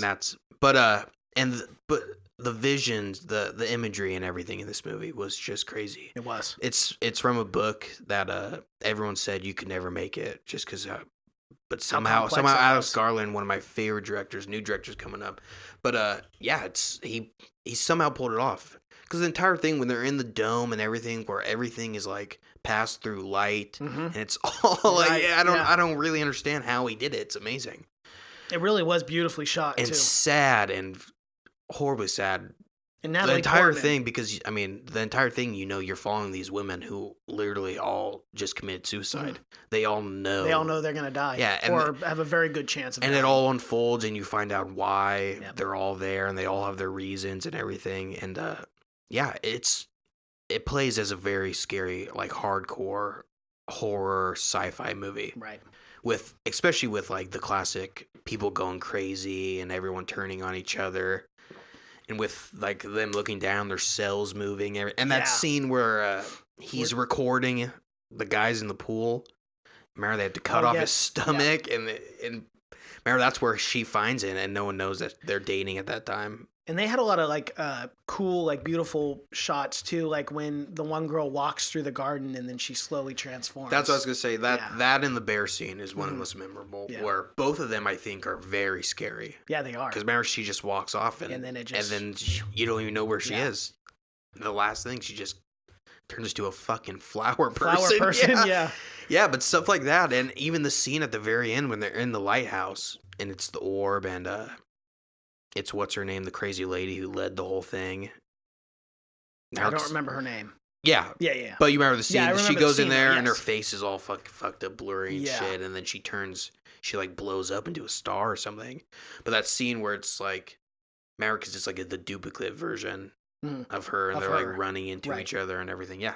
but the visions, the imagery and everything in this movie was just crazy.
It was.
It's from a book that everyone said you could never make it, just because. But somehow Alex Garland, one of my favorite directors, new directors coming up. But he somehow pulled it off, because the entire thing, when they're in the dome and everything, where everything is like passed through light, and it's all like I don't really understand how he did it. It's amazing.
It really was beautifully shot
and
too.
Sad and horribly sad.
And
the entire thing, because I mean, the entire thing, you're following these women who literally all just committed suicide. They all know
they're gonna die, or have a very good chance of dying.
And it all unfolds, and you find out why they're all there, and they all have their reasons and everything. And it plays as a very scary, like hardcore horror sci-fi movie,
right?
Especially with like the classic people going crazy and everyone turning on each other. And with like them looking down, their cells moving, and that scene where he's recording the guys in the pool. Remember, they had to cut off his stomach, and Remember, that's where she finds it, and no one knows that they're dating at that time.
And they had a lot of like cool, like beautiful shots too. Like when the one girl walks through the garden and then she slowly transforms.
That's what I was gonna say. That and the bear scene is one of the most memorable.
Yeah.
Where both of them, I think, are very scary.
Yeah, they are.
Because remember, she just walks off, and then you don't even know where she is. The last thing, she just turns into a fucking flower person. Yeah, but stuff like that, and even the scene at the very end when they're in the lighthouse and it's the orb and it's what's her name, the crazy lady who led the whole thing.
I don't remember her name.
Yeah. But you remember the scene? She goes in there and her face is all fucked up, blurry and shit, and then she like blows up into a star or something. But that scene where it's like, America's just like the duplicate version of her, and they're like running into each other and everything. Yeah.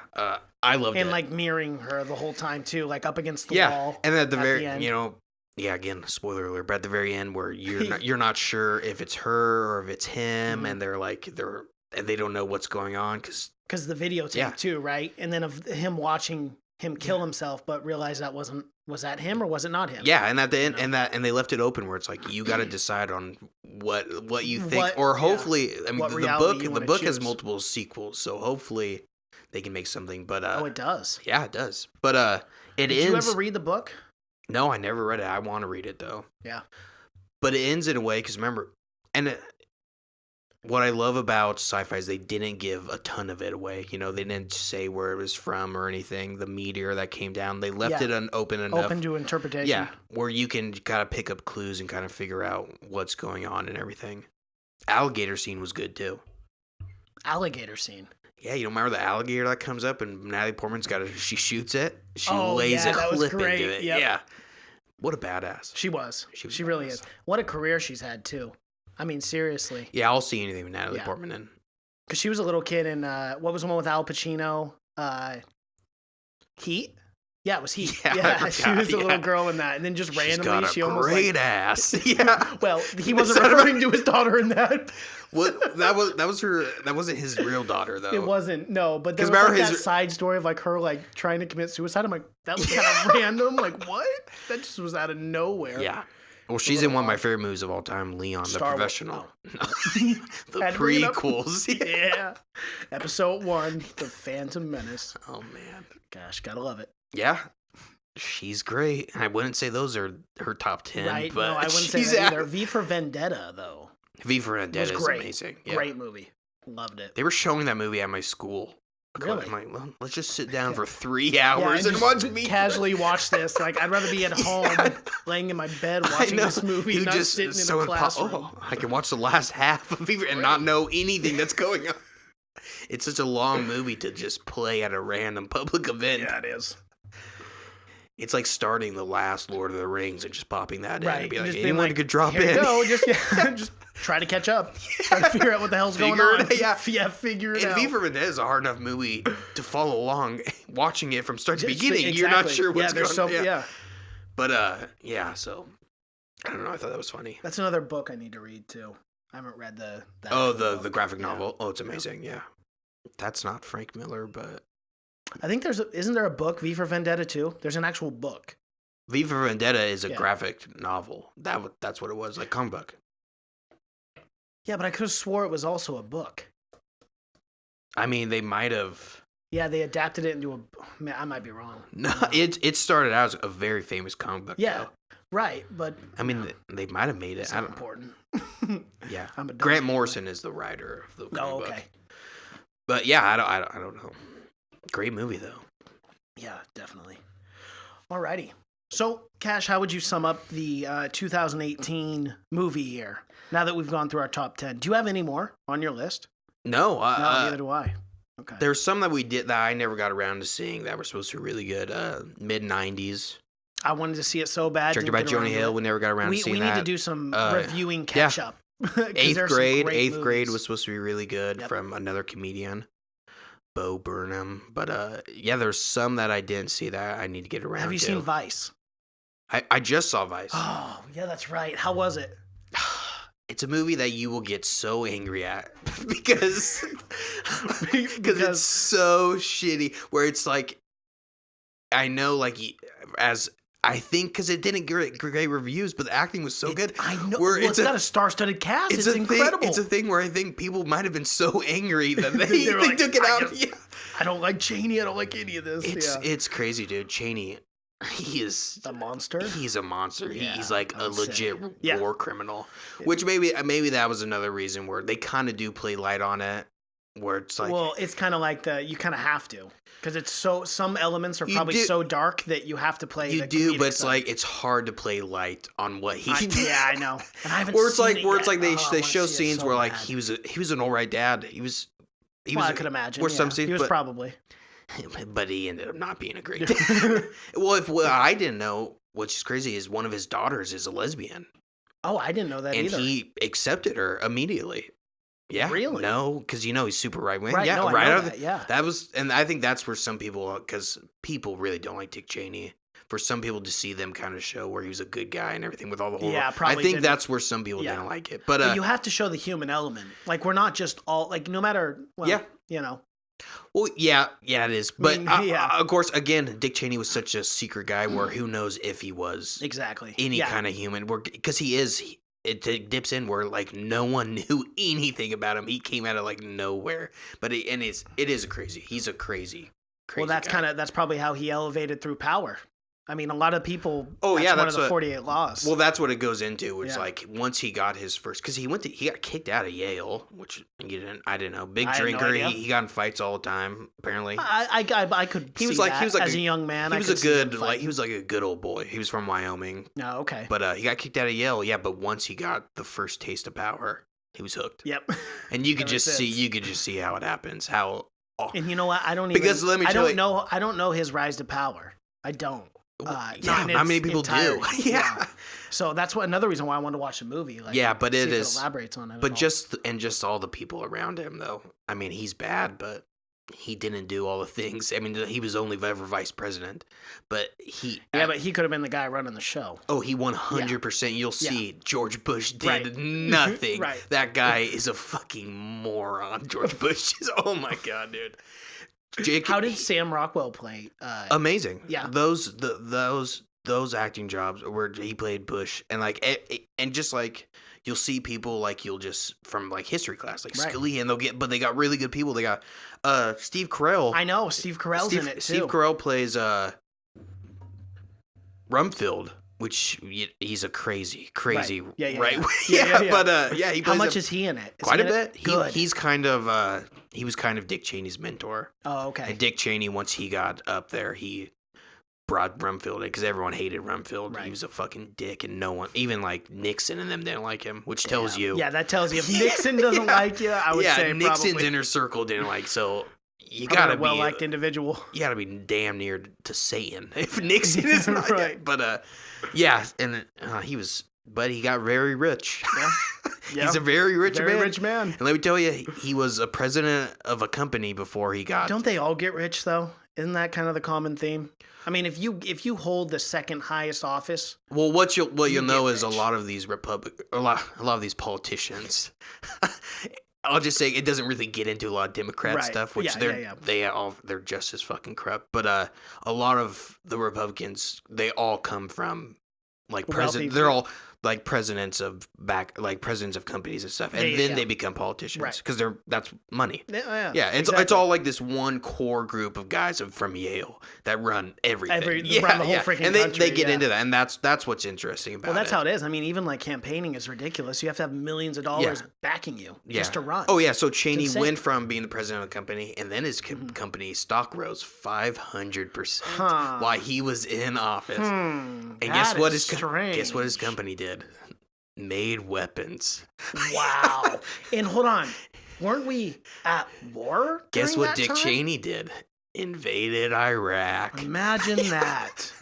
I loved it.
And like mirroring her the whole time too, like up against the wall.
And at the very end. Again, spoiler alert, but at the very end where you're not sure if it's her or if it's him, and and they don't know what's going on because
the videotape too, right? And then of him watching him kill himself, but realize was that him or was it not him?
Yeah, and at the end, and they left it open where it's like you got to decide on what you think, or hopefully, I mean, the book has multiple sequels, so hopefully they can make something. But
it does.
Yeah, it does. But Did
you ever read the book?
No, I never read it. I want to read it, though.
Yeah.
But it ends in a way, because remember, what I love about sci-fi is they didn't give a ton of it away. They didn't say where it was from or anything. The meteor that came down, they left it open enough.
Open to interpretation.
Yeah, where you can kind of pick up clues and kind of figure out what's going on and everything. Alligator scene was good, too.
Alligator scene?
Yeah, you don't remember the alligator that comes up and Natalie Portman's she shoots it? She lays a clip into it. Yep. Yeah. What a badass.
She was. She really is. What a career she's had, too. I mean, seriously.
Yeah, I'll see anything with Natalie Portman in.
Because she was a little kid in, what was the one with Al Pacino? Heat? Yeah, it was Heat. Yeah, she was a little girl in that. And then just randomly, she almost
great ass. Yeah.
Well, he wasn't referring to his daughter in that.
What? That was her. That wasn't his real daughter, though.
It wasn't. No, but there was like that side story of like her like trying to commit suicide. I'm like, that was kind of random. Like, what? That just was out of nowhere.
Yeah. Well, she's in one of my favorite movies of all time, Leon the Professional. The prequels.
Yeah. Episode 1, The Phantom Menace.
Oh, man.
Gosh, gotta love it.
Yeah. She's great. I wouldn't say those are her top 10.
Right.
But
no, I wouldn't say that either. V for Vendetta, though.
V for Vendetta is amazing.
Yeah. Great movie. Loved it.
They were showing that movie at my school.
Really?
I'm like, well, let's just sit down for 3 hours and watch me
casually watch this. Like, I'd rather be at home, laying in my bed watching this movie, not just sitting in a classroom.
I can watch the last half of it and not know anything that's going on. It's such a long movie to just play at a random public event.
Yeah, it is.
It's like starting the last Lord of the Rings and just popping that in and be like,
just
anyone could drop in.
Go. Just try to catch up. Try to figure out what the hell's going on. Figure it out.
And V for Vendetta is a hard enough movie to follow along. Watching it from start to beginning, you're not sure what's going on.
Yeah.
But, so, I don't know. I thought that was funny.
That's another book I need to read, too. I haven't read the
the graphic novel. Oh, it's amazing. Yeah. That's not Frank Miller, but...
I think isn't there a book, V for Vendetta, too? There's an actual book.
V for Vendetta is a graphic novel. That's what it was, like comic book.
Yeah, but I could have swore it was also a book.
I mean, they might have...
Yeah, they adapted it into I might be wrong.
No, it started out as a very famous comic book.
Yeah,
though.
Right, but...
I mean, they might have made it.
It's not important.
Yeah. Grant Morrison is the writer of the comic book. But yeah, I don't know. Great movie, though.
Yeah, definitely. Alrighty. So, Cash, how would you sum up the 2018 movie year, now that we've gone through our top 10? Do you have any more on your list?
No.
Neither do I. Okay.
There's some that we did that I never got around to seeing that were supposed to be really good. Mid-90s.
I wanted to see it so bad.
Directed by Jonah Hill. We never got around to seeing that.
We need to do some reviewing catch-up.
Eighth grade was supposed to be really good from another comedian. Bo Burnham. But there's some that I didn't see that I need to get around to.
Have you seen Vice?
I just saw Vice.
Oh, yeah, that's right. How was it?
It's a movie that you will get so angry at because it's so shitty. Where it's like, I know, like, as I think because it didn't get great reviews, but the acting was so good.
I know. Well, it's got a star-studded cast. It's incredible.
It's a thing where I think people might have been so angry that they took it out.
I don't like Cheney. I don't like any of this.
It's crazy, dude. Cheney, he is
a monster.
He's a monster. He's like a legit war criminal.
Yeah.
Which maybe that was another reason where they kind of do play light on it. Where it's like,
well, it's kind of like you kind of have to, because it's some elements are probably so dark that you have to play.
You do, but it's like it's hard to play light on what he did.
Yeah, I know. And I haven't.
Where it's like they show scenes where like he was an alright dad. He was.
I could imagine.
Where some scenes,
he was probably.
But he ended up not being a great dad. Well, what I didn't know, which is crazy, is one of his daughters is a lesbian.
Oh, I didn't know that either.
And he accepted her immediately. Yeah.
Really?
No, because he's super right wing.
Right,
Yeah,
no,
right.
I know that, yeah.
That was, and I think that's where some people, because people really don't like Dick Cheney. For some people to see them kind of show where he was a good guy and everything with all the whole.
Yeah, probably.
I think that's where some people didn't like it. But
you have to show the human element. Like we're not just all like no matter. Well, you know.
Well, yeah, it is. But of course, again, Dick Cheney was such a secret guy where who knows if he was any kind of human. Because he is. It dips in where like no one knew anything about him. He came out of like nowhere. But it is crazy. He's a crazy.
Well, that's probably how he elevated through power. I mean, a lot of people.
Oh,
that's one of the 48 laws.
Well, that's what it goes into. It's like once he got his first, because he got kicked out of Yale, which I didn't know. Big drinker. He got in fights all the time. Apparently,
I could. He was like as a young man.
He was he was like a good old boy. He was from Wyoming.
Oh, okay.
But he got kicked out of Yale. Yeah, but once he got the first taste of power, he was hooked.
Yep.
And you could just see how it happens. How. Oh.
And you know what? I don't know his rise to power. I don't.
Not many people do. Yeah.
So that's another reason why I wanted to watch the movie. Like,
but it
elaborates on it.
But just all the people around him, though. I mean, he's bad, but he didn't do all the things. I mean, he was only ever vice president, but he.
Yeah, but he could have been the guy running the show.
Oh, he 100%. You'll see George Bush did nothing.
Right.
That guy is a fucking moron. George Bush is. Oh my god, dude.
How did Sam Rockwell play?
Amazing.
Yeah.
Those acting jobs where he played Bush and and just like you'll see people like you'll just from like history class like Scalia and they got really good people. They got Steve Carell.
I know Steve Carell's in it too.
Steve Carell plays Rumfield, which he's a crazy right?
Yeah.
But he plays
how much is he in it?
Quite a bit.
Good.
He's kind of he was kind of Dick Cheney's mentor.
Oh, okay.
And Dick Cheney, once he got up there, he brought Rumfield in because everyone hated Rumfield. Right. He was a fucking dick, and no one, even like Nixon and them, didn't like him, which tells you.
Yeah, that tells you if Nixon doesn't like you, I would say
Nixon's
probably.
inner circle didn't like. So you gotta be a
well-liked individual.
You gotta be damn near to Satan if Nixon is not right. But and he was. But he got very rich. Yeah. He's a very rich man. And let me tell you, he was a president of a company before he got.
Don't they all get rich though? Isn't that kind of the common theme? I mean, if you hold the second highest office,
well, what you'll know is a lot of these a lot of these politicians. I'll just say it doesn't really get into a lot of Democrat stuff, which they're just as fucking corrupt. But a lot of the Republicans, they all come from like president. They're all like presidents of companies and stuff, and then they become politicians because that's money. It's all like this one core group of guys from Yale that run everything.
Run the whole freaking country.
And they get into that, and that's what's interesting about it.
Well, that's how it is. I mean, even like campaigning is ridiculous. You have to have millions of dollars backing you just to run.
Oh yeah, so Cheney went from being the president of a company, and then his company stock rose 500% while he was in office. And guess what his company did? Made weapons.
Wow. And hold on, weren't we at war?
Guess what Dick Cheney did? Invaded Iraq.
Imagine that.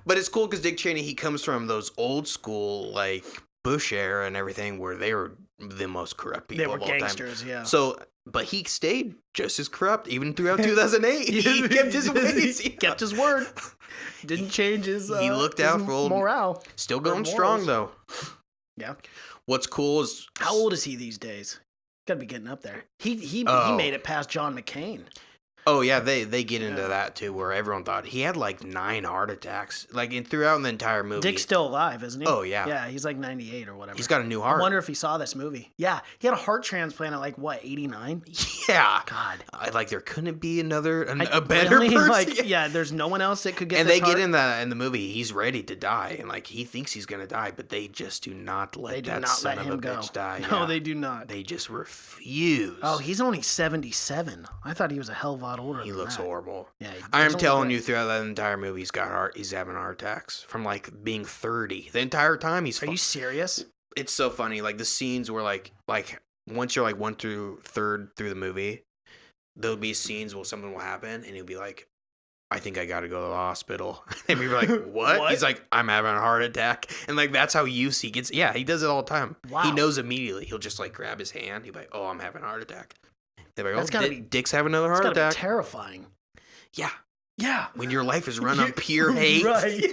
But it's cool because Dick Cheney, he comes from those old school like Bush era and everything where they were the most corrupt people of all time. They were gangsters, yeah. So, but he stayed just as corrupt even throughout 2008. He kept his ways.
He kept his word. Didn't change his.
He looked out for old
morale.
Still going strong though.
Yeah.
What's cool is
how old is he these days? Got to be getting up there. He made it past John McCain.
Oh yeah, they get into that too, where everyone thought he had like 9 heart attacks, like throughout the entire movie.
Dick's still alive, isn't he?
Oh yeah,
yeah, he's like 98 or whatever.
He's got a new heart.
I wonder if he saw this movie. Yeah, he had a heart transplant at like what 89.
Yeah,
God,
like there couldn't be a better person.
Like, yeah, there's no one else that could get.
And
this
they
heart.
get in the movie. He's ready to die, and like he thinks he's gonna die, but they just do not let that son of a bitch die.
No, they do not.
They just refuse.
Oh, he's only 77. I thought he was a hell of a lot older.
He looks horrible.
Yeah,
I'm telling you, throughout that entire movie, he's having heart attacks from like being 30. The entire time he's.
Are you serious?
It's so funny. Like the scenes where like once you're like 1 through 3rd through the movie, there'll be scenes where something will happen, and he'll be like, I think I got to go to the hospital. And people are like, what? He's like, I'm having a heart attack. And like, that's how used he gets. Yeah, he does it all the time.
Wow.
He knows immediately. He'll just like grab his hand. He'll be like, oh, I'm having a heart attack. They're like, oh, Dick's having another heart attack.
Be terrifying.
Yeah.
Yeah.
When your life is run on pure hate.
Right.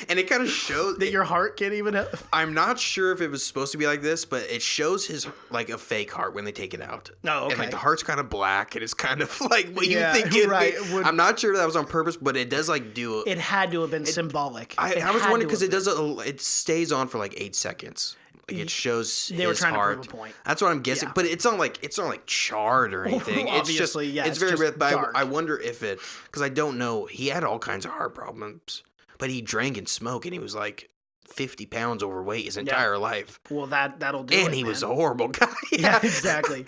And it kind of shows.
That your heart can't even have.
I'm not sure if it was supposed to be like this, but it shows his, like, a fake heart when they take it out.
Oh, okay.
And, like, the heart's kind of black, and it's kind of like what you think it would be. I'm not sure if that was on purpose, but it does, like, do.
It had to have been symbolic.
I was wondering because it stays on for, like, 8 seconds. Like it shows
they were
his
trying
heart.
to prove a point.
That's what I'm guessing, but it's not like charred or anything.
Obviously,
it's just
yeah,
it's very red. But
dark.
I wonder if it because I don't know. He had all kinds of heart problems, but he drank and smoked, and he was like 50 pounds overweight his entire life.
Well, that'll do.
And he was a horrible guy.
Yeah, exactly.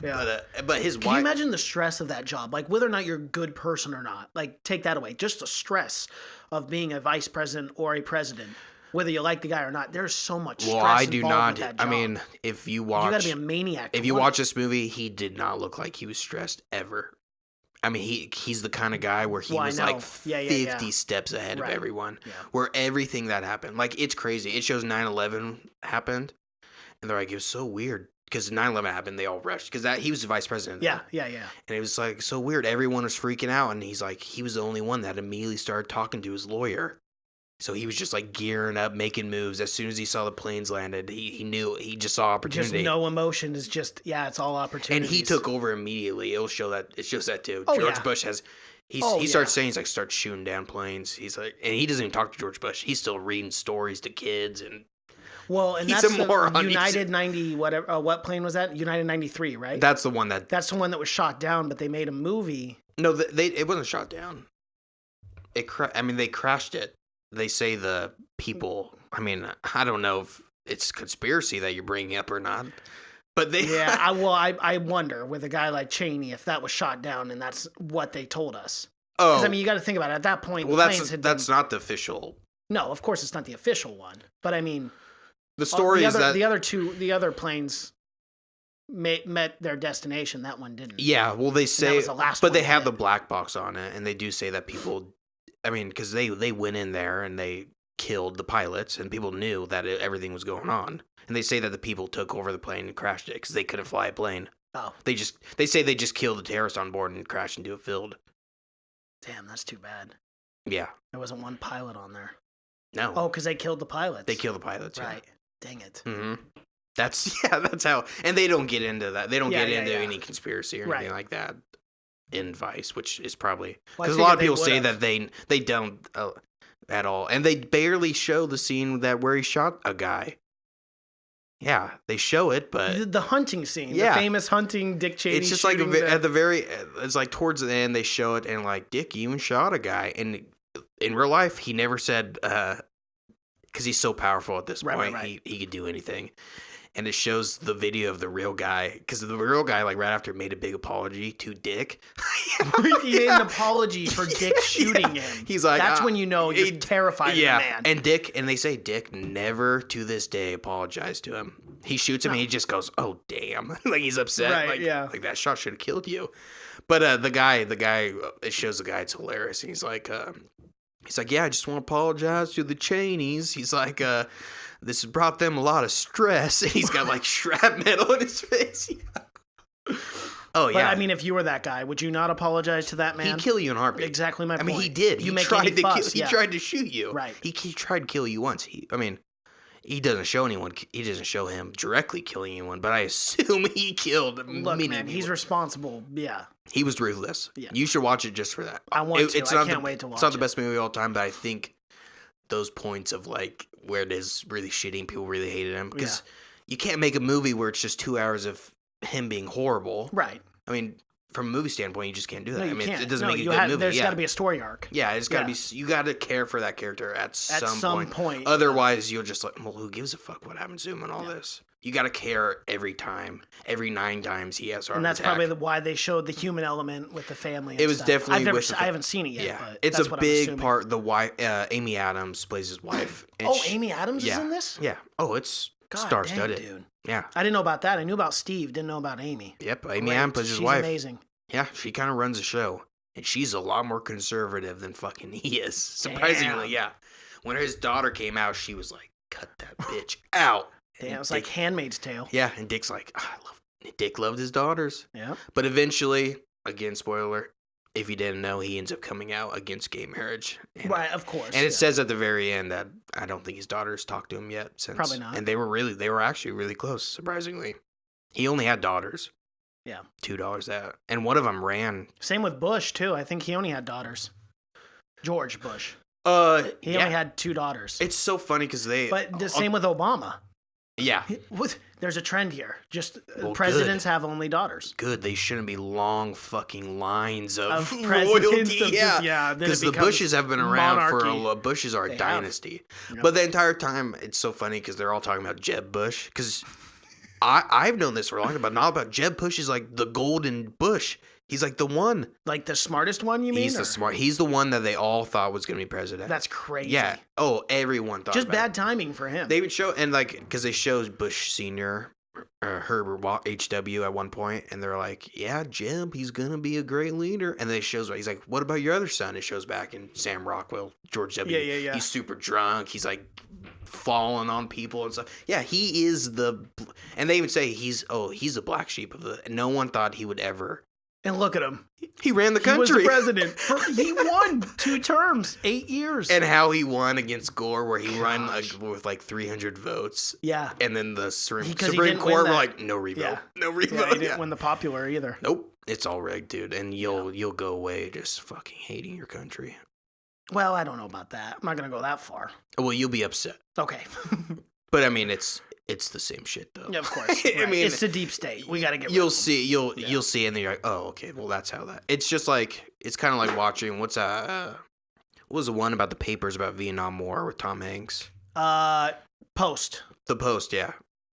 Yeah,
but his
Can you imagine the stress of that job? Like whether or not you're a good person or not. Like take that away. Just the stress of being a vice president or a president. Whether you like the guy or not, there's so much stress
I do
involved
not.
with that job.
I mean, if you watch,
you got to be a maniac.
If you watch this movie, he did not look like he was stressed ever. I mean, he's the kind of guy where he was like 50 steps ahead of everyone. Yeah. Where everything that happened, like it's crazy. It shows 9/11 happened, and they're like, it was so weird because 9/11 happened. They all rushed because he was the vice president.
Yeah.
And it was like so weird. Everyone was freaking out, and he's like, he was the only one that immediately started talking to his lawyer. So he was just like gearing up, making moves. As soon as he saw the planes landed, he knew he just saw opportunity.
Just no emotion is just it's all opportunity.
And he took over immediately. It shows that too.
Oh,
George Bush has he starts saying starts shooting down planes. He's like, and he doesn't even talk to George Bush. He's still reading stories to kids and.
Well, and
he's
that's
a moron.
The United 90 whatever. What plane was that? United 93, right?
That's the one that.
That's the one that was shot down, but they made a movie.
No, it wasn't shot down. They crashed it. They say the people. I mean, I don't know if it's conspiracy that you're bringing up or not, but they.
Yeah, I wonder with a guy like Cheney if that was shot down and that's what they told us. Oh, because I mean, you got to think about it. At that point,
well, that's not the official.
No, of course it's not the official one, but I mean,
the story is that
the other planes met their destination. That one didn't.
Yeah, well, they say,
that was the last
but
one
they have the black box on it, and they do say that people. I mean, because they went in there and they killed the pilots, and people knew that everything was going on. And they say that the people took over the plane and crashed it because they couldn't fly a plane.
Oh,
they say they just killed the terrorists on board and crashed into a field.
Damn, that's too bad.
Yeah,
there wasn't one pilot on there.
No.
Oh, because they killed the pilots.
They killed the pilots.
Right.
Yeah.
Dang it.
Mm-hmm. That's how. And they don't get into that. They don't get into any conspiracy or anything like that. In Vice, which is probably because a lot of people say that they don't at all, and they barely show the scene where he shot a guy. Yeah, they show it, but
the hunting scene, the famous hunting Dick Cheney.
It's just like at the very, it's like towards the end they show it, and like Dick even shot a guy, and in real life he never said because he's so powerful at this point, he could do anything. And it shows the video of the real guy, because the real guy, like right after, made a big apology to Dick.
He made an apology for Dick shooting him.
He's like,
that's when you know you're terrified of the man.
And they say Dick never to this day apologized to him. He shoots him and he just goes, "Oh damn!" Like he's upset.
Right,
like that shot should have killed you. But the guy, it shows the guy. It's hilarious. He's like, yeah, I just want to apologize to the Cheneys. He's like, this has brought them a lot of stress. And he's got like shrapnel in his face. Oh, yeah.
But I mean, if you were that guy, would you not apologize to that man?
He'd kill you in a heartbeat.
Exactly my point.
I mean, he did. He tried to shoot you.
Right.
He tried to kill you once. He doesn't show anyone. He doesn't show him directly killing anyone, but I assume he killed
Look, man, he's responsible. Yeah.
He was ruthless.
Yeah.
You should watch it just for that.
I want to.
It's
I
not
can't wait to watch
It's not
it.
the best movie of all time, but I think those points of like where it is really shitty and people really hated him because you can't make a movie where it's just 2 hours of him being horrible.
Right.
I mean, from a movie standpoint, you just can't do that.
No, you
I mean,
can't.
it doesn't make a good movie.
There's got to be a story arc.
Yeah, it's got to be. You got to care for that character at some point.
point.
Otherwise, you'll just like, well, who gives a fuck what happens to him and all this? You got to care every time, every 9 times he has a heart
And that's
attack.
probably why they showed the human element with the family. And
It was
stuff.
definitely
I haven't seen it yet.
Yeah,
But
it's
that's
a
what I'm
big
assuming.
part. The wife, Amy Adams plays his wife. And
Amy Adams is
yeah,
in this?
Yeah. Oh, it's
God
star-studded.
dang, dude.
Yeah.
I didn't know about that. I knew about Steve. Didn't know about Amy.
Yep. Amy
Great.
Adams plays his
She's
wife.
amazing.
Yeah, she kind of runs the show, and she's a lot more conservative than fucking he is. Surprisingly,
Damn.
yeah. When his daughter came out, she was like, "Cut that bitch out."
Damn,
And
it was like Handmaid's Tale.
yeah, and Dick's like, Dick loved his daughters,
Yeah.
but eventually, again, spoiler, if you didn't know, he ends up coming out against gay marriage. And,
Right, of course.
and it says at the very end that I don't think his daughters talked to him yet. Since,
Probably not.
And they were actually really close. Surprisingly, he only had daughters.
Yeah.
$2 that, and one of them ran.
Same with Bush, too. I think he only had daughters. George Bush. He only had 2 daughters.
It's so funny because
But the same with Obama.
Yeah.
There's a trend here. Just
Well,
presidents have only daughters.
Good. They shouldn't be long fucking lines of
presidents
royalty.
of just- yeah, then it
Because the
becomes
Bushes have been around
monarchy.
for Bushes are a
They have.
dynasty.
Yep.
But the entire time, it's so funny because they're all talking about Jeb Bush. Because I've known this for a long time, but not about Jeb Bush is like the golden Bush. He's like the one.
Like the smartest one, you mean?
He's the smart. He's the one that they all thought was going to be president.
That's crazy.
Yeah. Oh, everyone thought
Just
about
bad
it.
timing for him.
They even show, and like, because they shows Bush Sr., Herbert H.W. at one point, and they're like, yeah, Jeb, he's going to be a great leader. And then it shows, he's like, what about your other son? It shows back in Sam Rockwell, George W.
Yeah.
He's super drunk. He's like falling on people and stuff. Yeah, he is and they even say he's a black sheep of the, no one thought he would ever.
And look at him.
He ran the country.
He was the president. He won 2 terms, 8 years.
And how he won against Gore, where he won with like 300 votes.
Yeah.
And then the Supreme
Because he
Court
didn't win
were
that.
like, no revote.
Yeah.
No revote.
Yeah, he didn't win the popular either.
Nope. It's all rigged, dude. And you'll go away just fucking hating your country.
Well, I don't know about that. I'm not going to go that far.
Well, you'll be upset.
Okay.
But I mean, it's the same shit though.
Yeah, of course.
I
Right.
mean,
it's the deep state. We got to get rid
you'll
of them.
see you'll see, and then you're like, oh, okay, well that's how that. It's just like it's kind of like watching what was the one about the papers about Vietnam War with Tom Hanks?
Post.
The Post, yeah.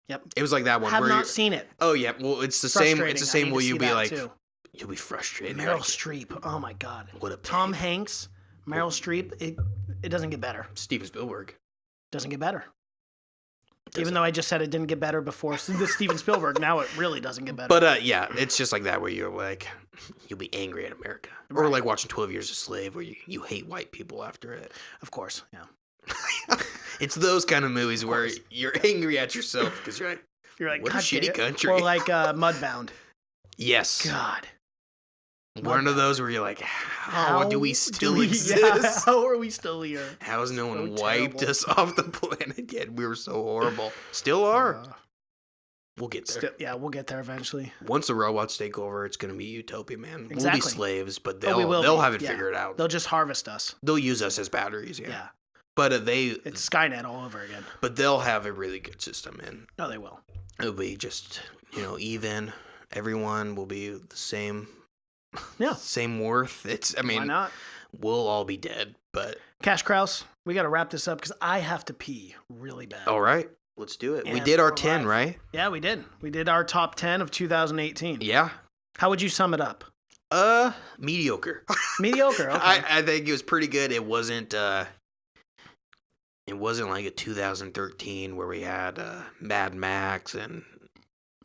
Yep.
It was like that one.
Have
where
not
you're-
seen it.
Oh yeah, well it's the same. It's the
Frustrating. I
same
need
where
to
you'll
see
be
that,
like,
too.
you'll be frustrated.
Meryl
You're like,
Streep. Oh my God.
What a
Tom
pig.
Hanks, Meryl Streep. It doesn't get better.
Steven Spielberg.
Doesn't get better.
Doesn't.
Even though I just said it didn't get better before the Steven Spielberg, now it really doesn't get better.
But yeah, it's just like that where you're like, you'll be angry at America, or
Right.
like watching 12 Years a Slave where you hate white people after it.
Of course, yeah.
It's those kind of movies where you're angry at yourself because you're like,
You're like,
what a
God
shitty
damn it."
country.
Or like Mudbound.
yes,
God.
one of those where you're like, how do we still exist?
Yeah, how are we still here?
How has no one
So
wiped
terrible.
us off the planet yet? We were so horrible. Still are. We'll get there.
Yeah, we'll get there eventually.
Once the robots take over, it's gonna be utopia, man. We'll
Exactly.
be slaves, but
Oh, we will
they'll
be,
have it
yeah.
figured out.
They'll just harvest us.
They'll use us as batteries, yeah.
Yeah.
But
It's Skynet all over again.
but they'll have a really good system, and
No, they will.
it'll be just even. Everyone will be the same.
Yeah.
Same worth. I
Why
mean,
not?
we'll all be dead, but
Cash Kraus, we got to wrap this up because I have to pee really bad.
all right, let's do it. We
And
did our
we're
10,
live.
right?
Yeah, we did. We did our top 10 of 2018.
Yeah.
How would you sum it up?
Mediocre.
Mediocre. Okay.
I think it was pretty good. It wasn't like a 2013 where we had Mad Max and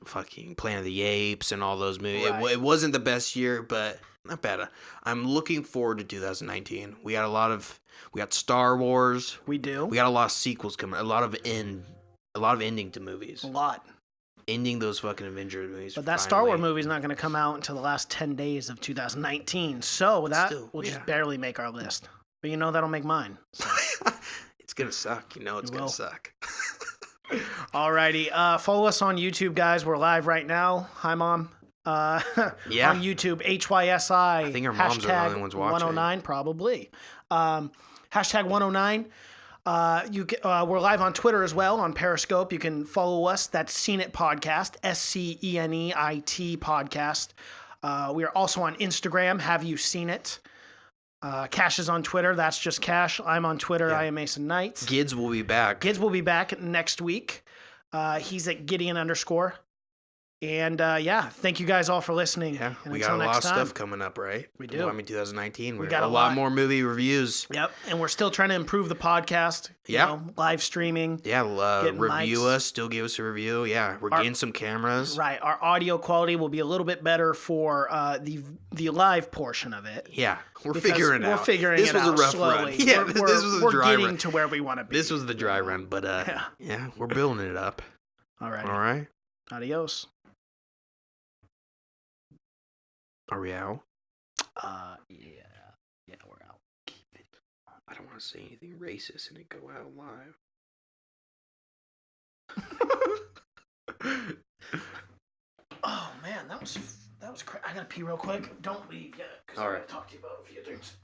fucking Planet of the Apes and all those movies.
Right.
It wasn't the best year, but not bad. I'm looking forward to 2019. We got Star Wars.
We do.
We got a lot of sequels coming. A lot of ending to movies.
A lot.
Ending those fucking Avengers movies.
But that Star Wars
finally.
movie is not going to come out until the last 10 days of 2019. So that
Still,
will
yeah.
just barely make our list. But that'll make mine. So.
It's gonna suck. It's gonna
will.
suck.
Alrighty. Follow us on YouTube, guys. We're live right now. Hi, Mom.
Yeah.
on YouTube, HYSI.
I think our moms are the only ones watching.
109, probably. Hashtag 109. We're live on Twitter as well, on Periscope. You can follow us. That's Seen It Podcast, SCENEIT Podcast. We are also on Instagram. Have you seen it? Cash is on Twitter. That's just Cash. I'm on Twitter. I am Mason Knight.
Gids will be back.
Gids will be back next week. He's at Gideon _. And thank you guys all for listening.
Yeah,
and
we got a lot of stuff coming up, right?
We do.
I mean, 2019. We
got
a lot more movie reviews.
Yep, and we're still trying to improve the podcast. You know, live streaming.
Yeah, review
mics.
us. Still give us a review. Yeah, we're getting some cameras.
Right, our audio quality will be a little bit better for the live portion of it.
Yeah, we're figuring it out.
We're figuring it out.
This was a rough
slowly.
run. Yeah, this was a dry run.
We're getting to where we want to be.
This was the dry run, but yeah, we're building it up.
All right.
All right.
Adios.
Are we out?
Yeah, we're out.
I don't want to say anything racist and it go out live.
Oh man, that was crazy. I gotta pee real quick. Don't leave yet, because I gotta talk to you about a few things.